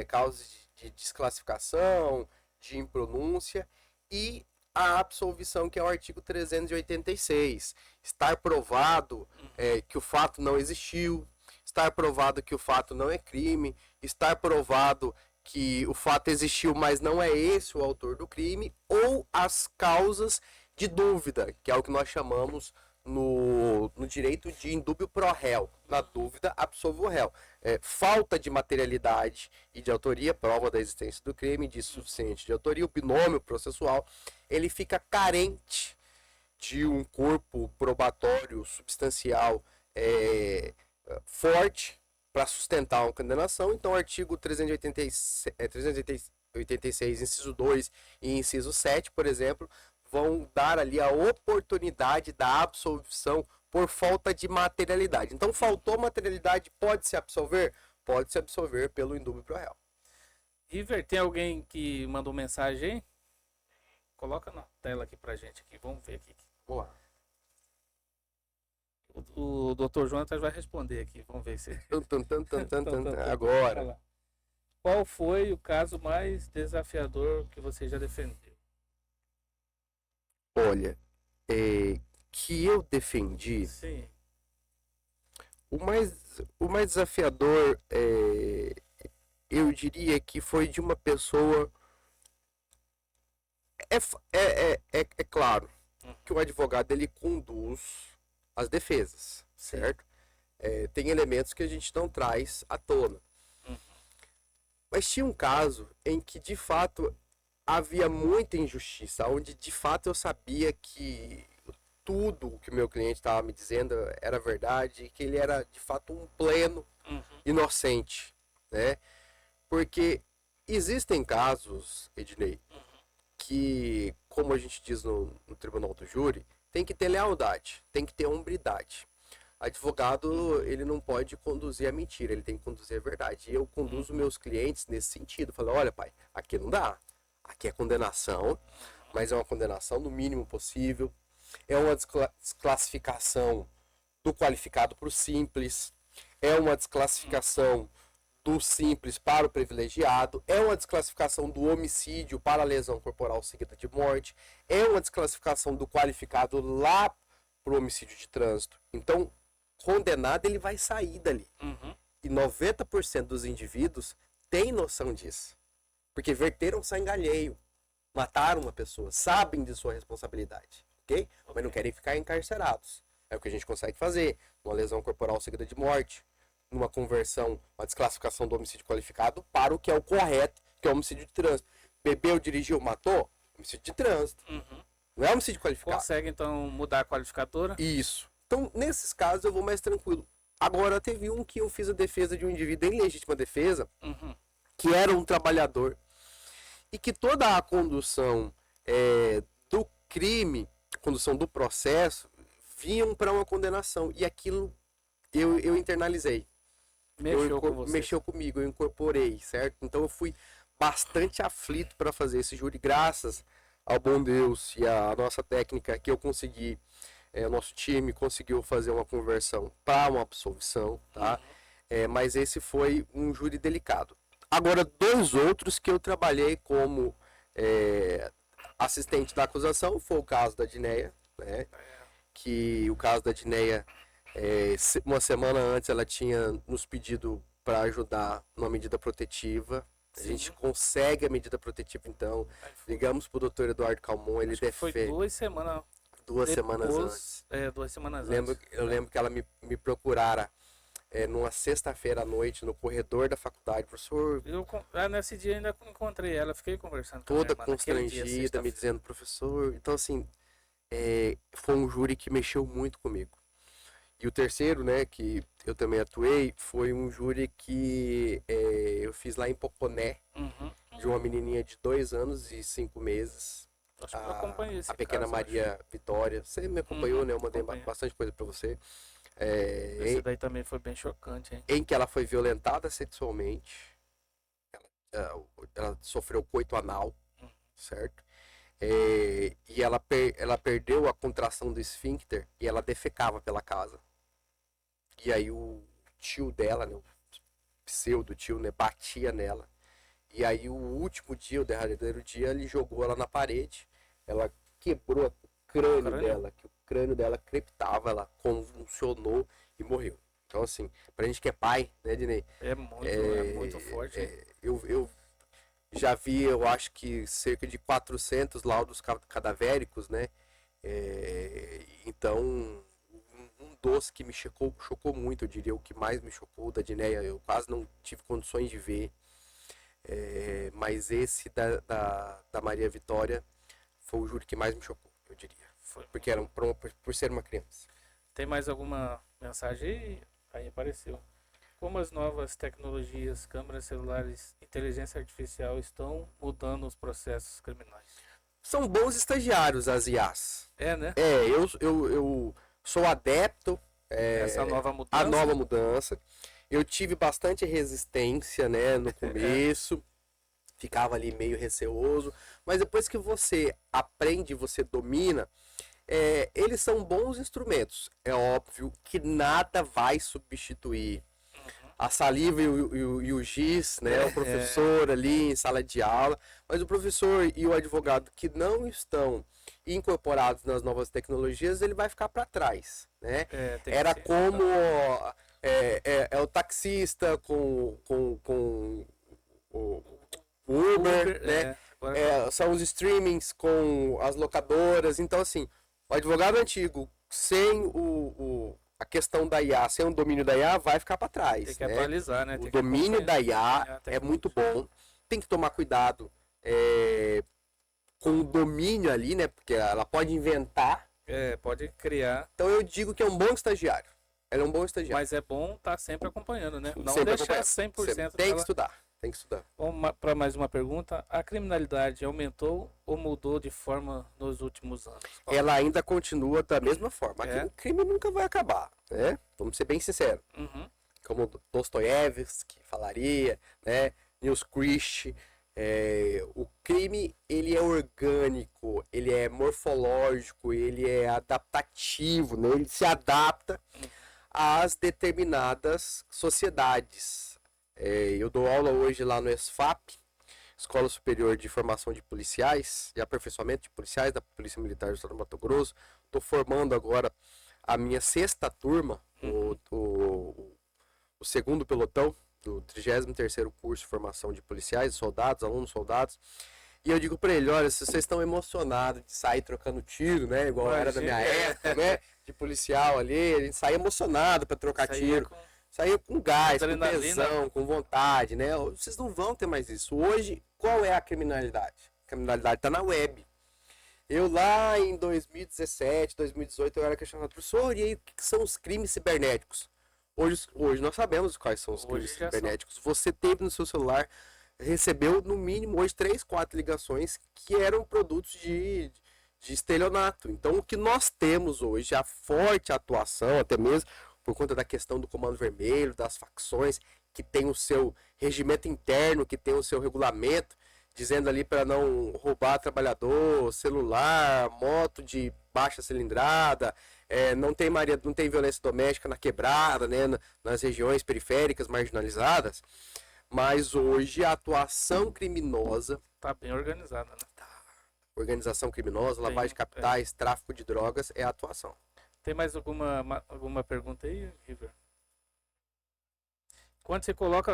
causas de desclassificação, de impronúncia, e a absolvição, que é o artigo 386. Estar provado que o fato não existiu, estar provado que o fato não é crime, estar provado que o fato existiu, mas não é esse o autor do crime, ou as causas de dúvida, que é o que nós chamamos no direito de indúbio pro réu. Na dúvida, absolva o réu. Falta de materialidade e de autoria, prova da existência do crime, de suficiente de autoria, o binômio processual, ele fica carente de um corpo probatório substancial forte para sustentar uma condenação. Então, o artigo 386, inciso 2 e inciso 7, por exemplo, vão dar ali a oportunidade da absolvição por falta de materialidade. Então, faltou materialidade, pode se absolver? pode se absorver pelo indúbio pro réu. River, tem alguém que mandou mensagem aí? Coloca na tela aqui pra gente aqui, vamos ver aqui. Vamos lá. O Dr. Jonatas vai responder aqui, vamos ver se. Agora. Qual foi o caso mais desafiador que você já defendeu? Olha, que eu defendi. Sim. O mais desafiador, eu diria que foi de uma pessoa. É claro que o advogado ele conduz as defesas, certo? Tem elementos que a gente não traz à tona. Mas tinha um caso em que de fato havia muita injustiça, onde de fato eu sabia que tudo o que o meu cliente estava me dizendo era verdade, que ele era de fato um pleno inocente, né? Porque existem casos, Ednei, que, como a gente diz no tribunal do júri, tem que ter lealdade, tem que ter hombridade. Advogado, ele não pode conduzir a mentira, ele tem que conduzir a verdade. E eu conduzo meus clientes nesse sentido. Falo, olha pai, aqui não dá, aqui é condenação, mas é uma condenação no mínimo possível. É uma desclassificação do qualificado para o simples, é uma desclassificação do simples para o privilegiado, é uma desclassificação do homicídio para a lesão corporal seguida de morte, é uma desclassificação do qualificado lá para o homicídio de trânsito. Então, condenado ele vai sair dali. E 90% dos indivíduos têm noção disso, porque verteram sangue alheio, mataram uma pessoa, sabem de sua responsabilidade. Okay? Mas não querem ficar encarcerados. É o que a gente consegue fazer. Uma lesão corporal seguida de morte, numa conversão, uma desclassificação do homicídio qualificado para o que é o correto, que é o homicídio de trânsito. Bebeu, dirigiu, matou? Homicídio de trânsito. Não é homicídio qualificado. Consegue então mudar a qualificadora? Isso. Então, nesses casos, eu vou mais tranquilo. Agora, teve um que eu fiz a defesa de um indivíduo em legítima defesa, que era um trabalhador, e que toda a condução do crime, condução do processo, vinham para uma condenação. E aquilo eu internalizei. Mexeu comigo, eu incorporei, certo? Então eu fui bastante aflito para fazer esse júri, graças ao bom Deus e à nossa técnica que eu consegui, o nosso time conseguiu fazer uma conversão para uma absolvição, tá? Mas esse foi um júri delicado. Agora, dois outros que eu trabalhei como assistente da acusação, foi o caso da Dineia, né? Que o caso da Dineia, uma semana antes ela tinha nos pedido para ajudar numa medida protetiva. A gente consegue a medida protetiva, então ligamos pro Dr. Eduardo Calmon, ele defende. Foi 2 semanas. Duas semanas antes. 2 semanas antes. Eu lembro que ela me procurara numa sexta-feira à noite no corredor da faculdade, professor. Nesse dia ainda encontrei ela, fiquei conversando com toda ela, constrangida, me dizendo, professor. Então, assim, foi um júri que mexeu muito comigo. E o terceiro, né, que eu também atuei, foi um júri que eu fiz lá em Poconé, de uma menininha de 2 anos e 5 meses. Acho que eu acompanhei esse a pequena caso, Maria Vitória. Você me acompanhou, né? Eu mandei bastante coisa pra você. Esse daí também foi bem chocante, hein? Em que ela foi violentada sexualmente. Ela sofreu coito anal, certo? E ela perdeu a contração do esfíncter e ela defecava pela casa. E aí o tio dela, né, o pseudo tio, né, batia nela. E aí o último dia, o derradeiro dia, ele jogou ela na parede. Ela quebrou o crânio dela, que o crânio dela crepitava, ela convulsionou e morreu. Então, assim, pra gente que é pai, né, Dinei? É muito forte. Eu já vi, eu acho que cerca de 400 laudos cadavéricos, né? Então, um dos que me chocou muito, eu diria, o que mais me chocou da Dineia, eu quase não tive condições de ver. Mas esse da Maria Vitória foi o júri que mais me chocou, eu diria. Porque era por ser uma criança. Tem mais alguma mensagem aí? Apareceu. Como as novas tecnologias, câmeras celulares, inteligência artificial estão mudando os processos criminais? São bons estagiários as IAs. Né? Eu sou adepto essa nova mudança. a nova mudança. Eu tive bastante resistência, né, no começo, ficava ali meio receoso, mas depois que você aprende, você domina, eles são bons instrumentos. É óbvio que nada vai substituir a saliva e o giz, né, o professor ali em sala de aula, mas o professor e o advogado que não estão incorporados nas novas tecnologias, ele vai ficar para trás, né? Era como o taxista com o Uber, né? São os streamings com as locadoras. Então, assim, o advogado antigo, sem a questão da IA, sem o domínio da IA, vai ficar para trás. Tem que atualizar, né? O domínio da IA é muito bom. Tem que tomar cuidado com o domínio ali, né? Porque ela pode inventar. Pode criar. Então eu digo que é um bom estagiário. Ela é um bom estagiário. Mas é bom estar sempre acompanhando, né? Não sempre deixar acompanhando. 100%. Tem que estudar. Tem que estudar. Vamos para mais uma pergunta. A criminalidade aumentou ou mudou de forma nos últimos anos? Ela ainda continua da mesma forma. O crime nunca vai acabar, né? Vamos ser bem sinceros. Como Dostoiévski falaria, né? Nils Christ. O crime, ele é orgânico, ele é morfológico, ele é adaptativo, né? Ele se adapta às determinadas sociedades. Eu dou aula hoje lá no ESFAP, Escola Superior de Formação de Policiais e Aperfeiçoamento de Policiais da Polícia Militar do Estado do Mato Grosso. Estou formando agora a minha 6ª turma, o segundo pelotão do 33º curso de formação de policiais, soldados, alunos soldados. E eu digo para ele, olha, se vocês estão emocionados de sair trocando tiro, né, igual era da minha época, né, de policial ali, a gente saía emocionado para trocar tiro. Saía com gás, com tesão, com vontade, né? Vocês não vão ter mais isso. Hoje, qual é a criminalidade? A criminalidade está na web. Eu lá em 2017, 2018, eu era questionado, professor, e aí o que são os crimes cibernéticos? Hoje nós sabemos quais são os crimes cibernéticos. Você teve no seu celular, recebeu no mínimo hoje 3, 4 ligações que eram produtos de estelionato. Então o que nós temos hoje, a forte atuação, até mesmo por conta da questão do Comando Vermelho, das facções, que tem o seu regimento interno, que tem o seu regulamento, dizendo ali para não roubar trabalhador, celular, moto de baixa cilindrada, não tem violência doméstica na quebrada, né, nas regiões periféricas marginalizadas, mas hoje a atuação criminosa está bem organizada, né? Organização criminosa, lavagem de capitais, tráfico de drogas é a atuação. Tem mais alguma pergunta aí, River? Quando você coloca...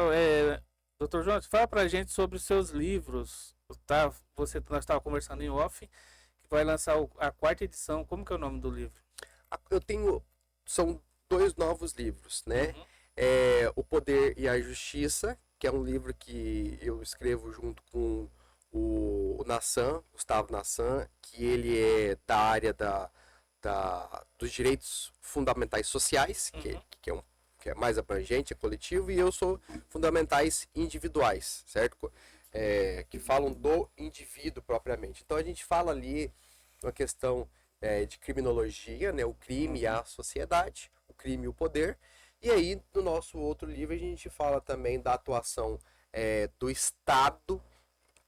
Dr. Jonas, fala pra gente sobre os seus livros. Tá? Nós estávamos conversando em off, que vai lançar a 4ª edição. Como que é o nome do livro? São 2 novos livros, né? O Poder e a Justiça, que é um livro que eu escrevo junto com o Nassan, Gustavo Nassan, que ele é da área dos direitos fundamentais sociais, que é mais abrangente, é coletivo, e eu sou fundamentais individuais, certo? Que falam do indivíduo propriamente. Então a gente fala ali uma questão de criminologia, né? O crime e a sociedade, o crime e o poder. E aí, no nosso outro livro, a gente fala também da atuação do Estado,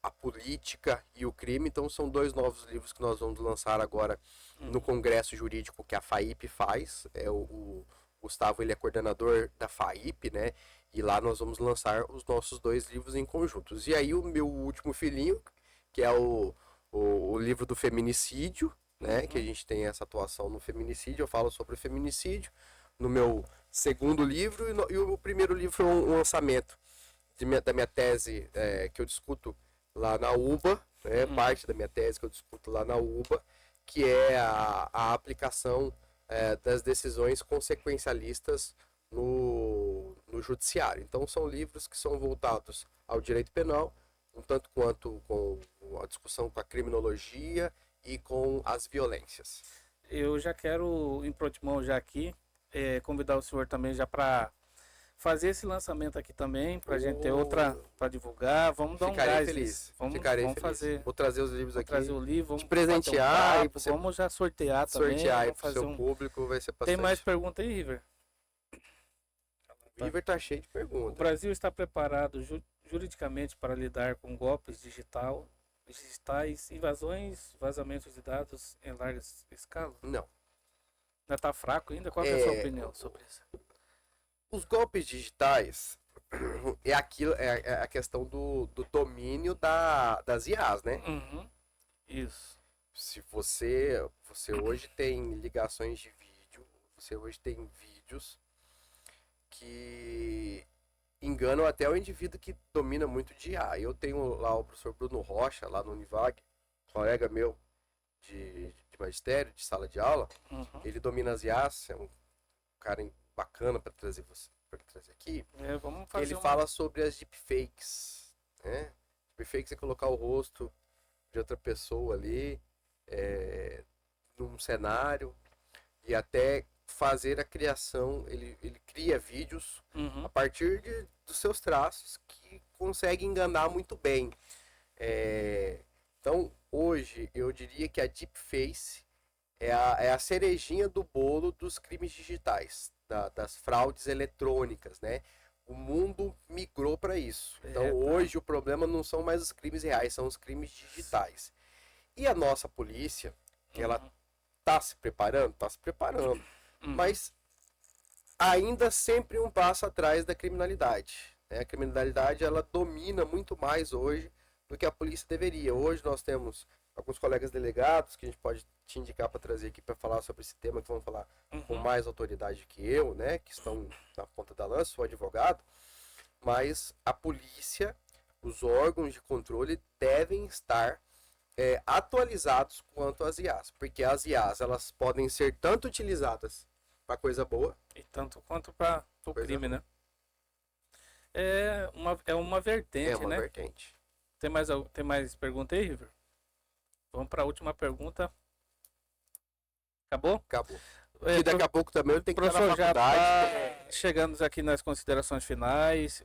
a política e o crime. Então são 2 novos livros que nós vamos lançar agora no Congresso Jurídico que a FAIP faz. O Gustavo, ele é coordenador da FAIP, né? E lá nós vamos lançar os nossos 2 livros em conjuntos. E aí o meu último filhinho, que é o livro do feminicídio, né? Que a gente tem essa atuação no feminicídio. Eu falo sobre o feminicídio no meu segundo livro, e o primeiro livro foi um lançamento da minha tese que eu discuto lá na UBA, né? Parte da minha tese que eu discuto lá na UBA, que é a aplicação das decisões consequencialistas no judiciário. Então são livros que são voltados ao direito penal, um tanto quanto com a discussão com a criminologia e com as violências. Eu já quero, em prontidão já aqui, convidar o senhor também já para fazer esse lançamento aqui também, para a gente ter outra para divulgar. Vamos dar um gás. Feliz. Vamos feliz. fazer. Vou trazer os livros aqui. Trazer o livro, vamos te presentear. Vamos já sortear também. Sortear aí para o seu público. Vai ser bastante. Tem mais pergunta aí, River? tá? River tá cheio de O perguntas. Brasil está preparado juridicamente para lidar com golpes digitais, invasões, vazamentos de dados em larga escala? Não. Ainda está fraco ainda? Qual que é a sua opinião sobre isso? Os golpes digitais é aquilo, é a questão do domínio das IAs, né? Uhum. Isso. Se você hoje tem ligações de vídeo, você hoje tem vídeos que enganam até o indivíduo que domina muito de IA. Eu tenho lá o professor Bruno Rocha, lá no Univag, colega meu de magistério, de sala de aula. Uhum. Ele domina as IAs, é um cara bacana para trazer aqui. Vamos fazer Ele fala sobre as deepfakes, né? Deepfakes é colocar o rosto de outra pessoa ali, num cenário, e até fazer a criação, ele cria vídeos a partir dos seus traços que consegue enganar muito bem. Então, hoje, eu diria que a deepfake é a cerejinha do bolo dos crimes digitais, das fraudes eletrônicas, né? O mundo migrou para isso. Então, hoje, o problema não são mais os crimes reais, são os crimes digitais. E a nossa polícia, ela está se preparando? Está se preparando. Mas ainda sempre um passo atrás da criminalidade, né? A criminalidade, ela domina muito mais hoje do que a polícia deveria. Hoje nós temos alguns colegas delegados que a gente pode te indicar para trazer aqui para falar sobre esse tema, que vão falar com mais autoridade que eu, né? Que estão na ponta da lança, sou advogado. Mas a polícia, os órgãos de controle devem estar atualizados quanto às IAs, porque as IAs, elas podem ser tanto utilizadas para coisa boa e tanto quanto para o crime, né? É uma vertente, né? É uma vertente. Tem mais pergunta aí, River? Vamos para a última pergunta. Acabou? Acabou. E daqui a pouco também eu tenho que estar na Professor, já faculdade. chegamos aqui nas considerações finais.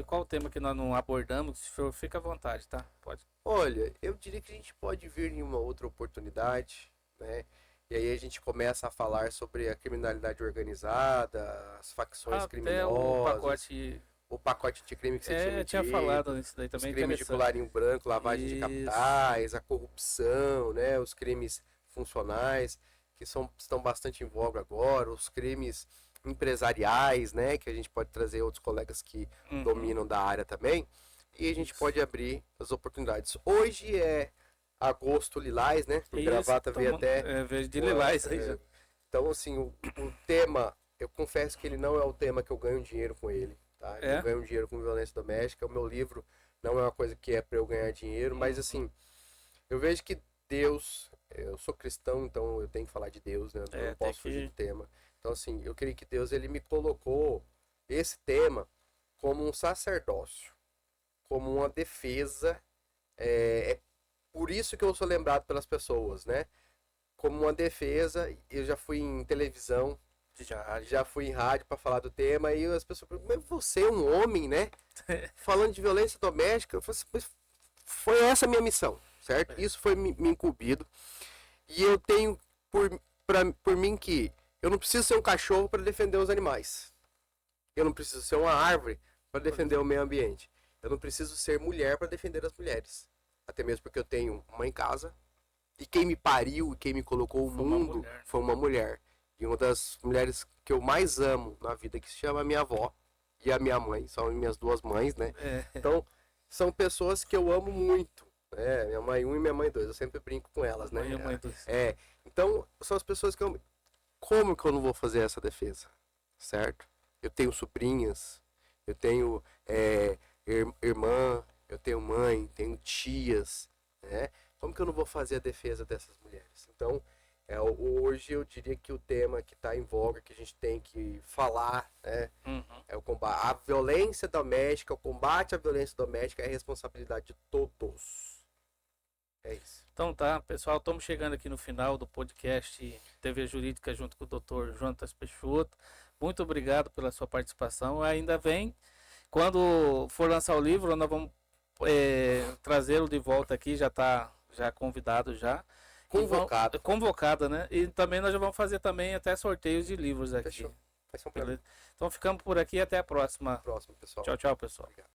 Qual o tema que nós não abordamos? Se for, fica à vontade, tá? Pode. Olha, eu diria que a gente pode vir em uma outra oportunidade, né? E aí a gente começa a falar sobre a criminalidade organizada, as facções criminosas. O pacote de crime que você tinha falado nisso daí também. Os crimes de colarinho branco, lavagem de capitais, a corrupção, né? Os crimes funcionais, que estão bastante em voga agora, os crimes empresariais, né? Que a gente pode trazer outros colegas que dominam da área também. E a gente pode abrir as oportunidades. Hoje é agosto lilás, né? O gravata veio até... verde de lilás. Então, assim, o tema, eu confesso que ele não é o tema que eu ganho dinheiro com ele. Tá? Eu ganho dinheiro com violência doméstica. O meu livro não é uma coisa que é para eu ganhar dinheiro, mas assim, eu vejo que Deus, eu sou cristão, então eu tenho que falar de Deus, né? Eu não posso fugir do tema. Então assim, eu creio que Deus, ele me colocou esse tema como um sacerdócio, como uma defesa. É por isso que eu sou lembrado pelas pessoas, né? Como uma defesa. Eu já fui em televisão, já fui em rádio para falar do tema, e as pessoas perguntam, mas você é um homem, né? Falando de violência doméstica. Eu falei assim, foi essa a minha missão, certo? Isso foi me incumbido. E eu tenho por mim que eu não preciso ser um cachorro para defender os animais. Eu não preciso ser uma árvore para defender o meio ambiente. Eu não preciso ser mulher para defender as mulheres. Até mesmo porque eu tenho uma em casa. E quem me pariu e quem me colocou no mundo foi uma mulher. E uma das mulheres que eu mais amo na vida, que se chama minha avó e a minha mãe. São minhas duas mães, né? Então, são pessoas que eu amo muito. Né? Minha mãe 1 e minha mãe 2. Eu sempre brinco com elas, né? Então, são as pessoas que eu... Como que eu não vou fazer essa defesa? Certo? Eu tenho sobrinhas, eu tenho irmã, eu tenho mãe, tenho tias, né? Como que eu não vou fazer a defesa dessas mulheres? Então, hoje eu diria que o tema que está em voga, que a gente tem que falar, né? É o combate. A violência doméstica, o combate à violência doméstica é responsabilidade de todos. É isso. Então tá, pessoal, estamos chegando aqui no final do podcast TV Jurídica junto com o Dr. Jonatas Peixoto. Muito obrigado pela sua participação. Ainda vem, quando for lançar o livro, nós vamos trazê-lo de volta aqui, já está convidado já. Convocado. Convocada, né? E também nós já vamos fazer também até sorteios de livros aqui. Fechou. Vai ser um prazer. Beleza? Então ficamos por aqui, até a próxima. Próximo, pessoal. Tchau, tchau, pessoal. Obrigado.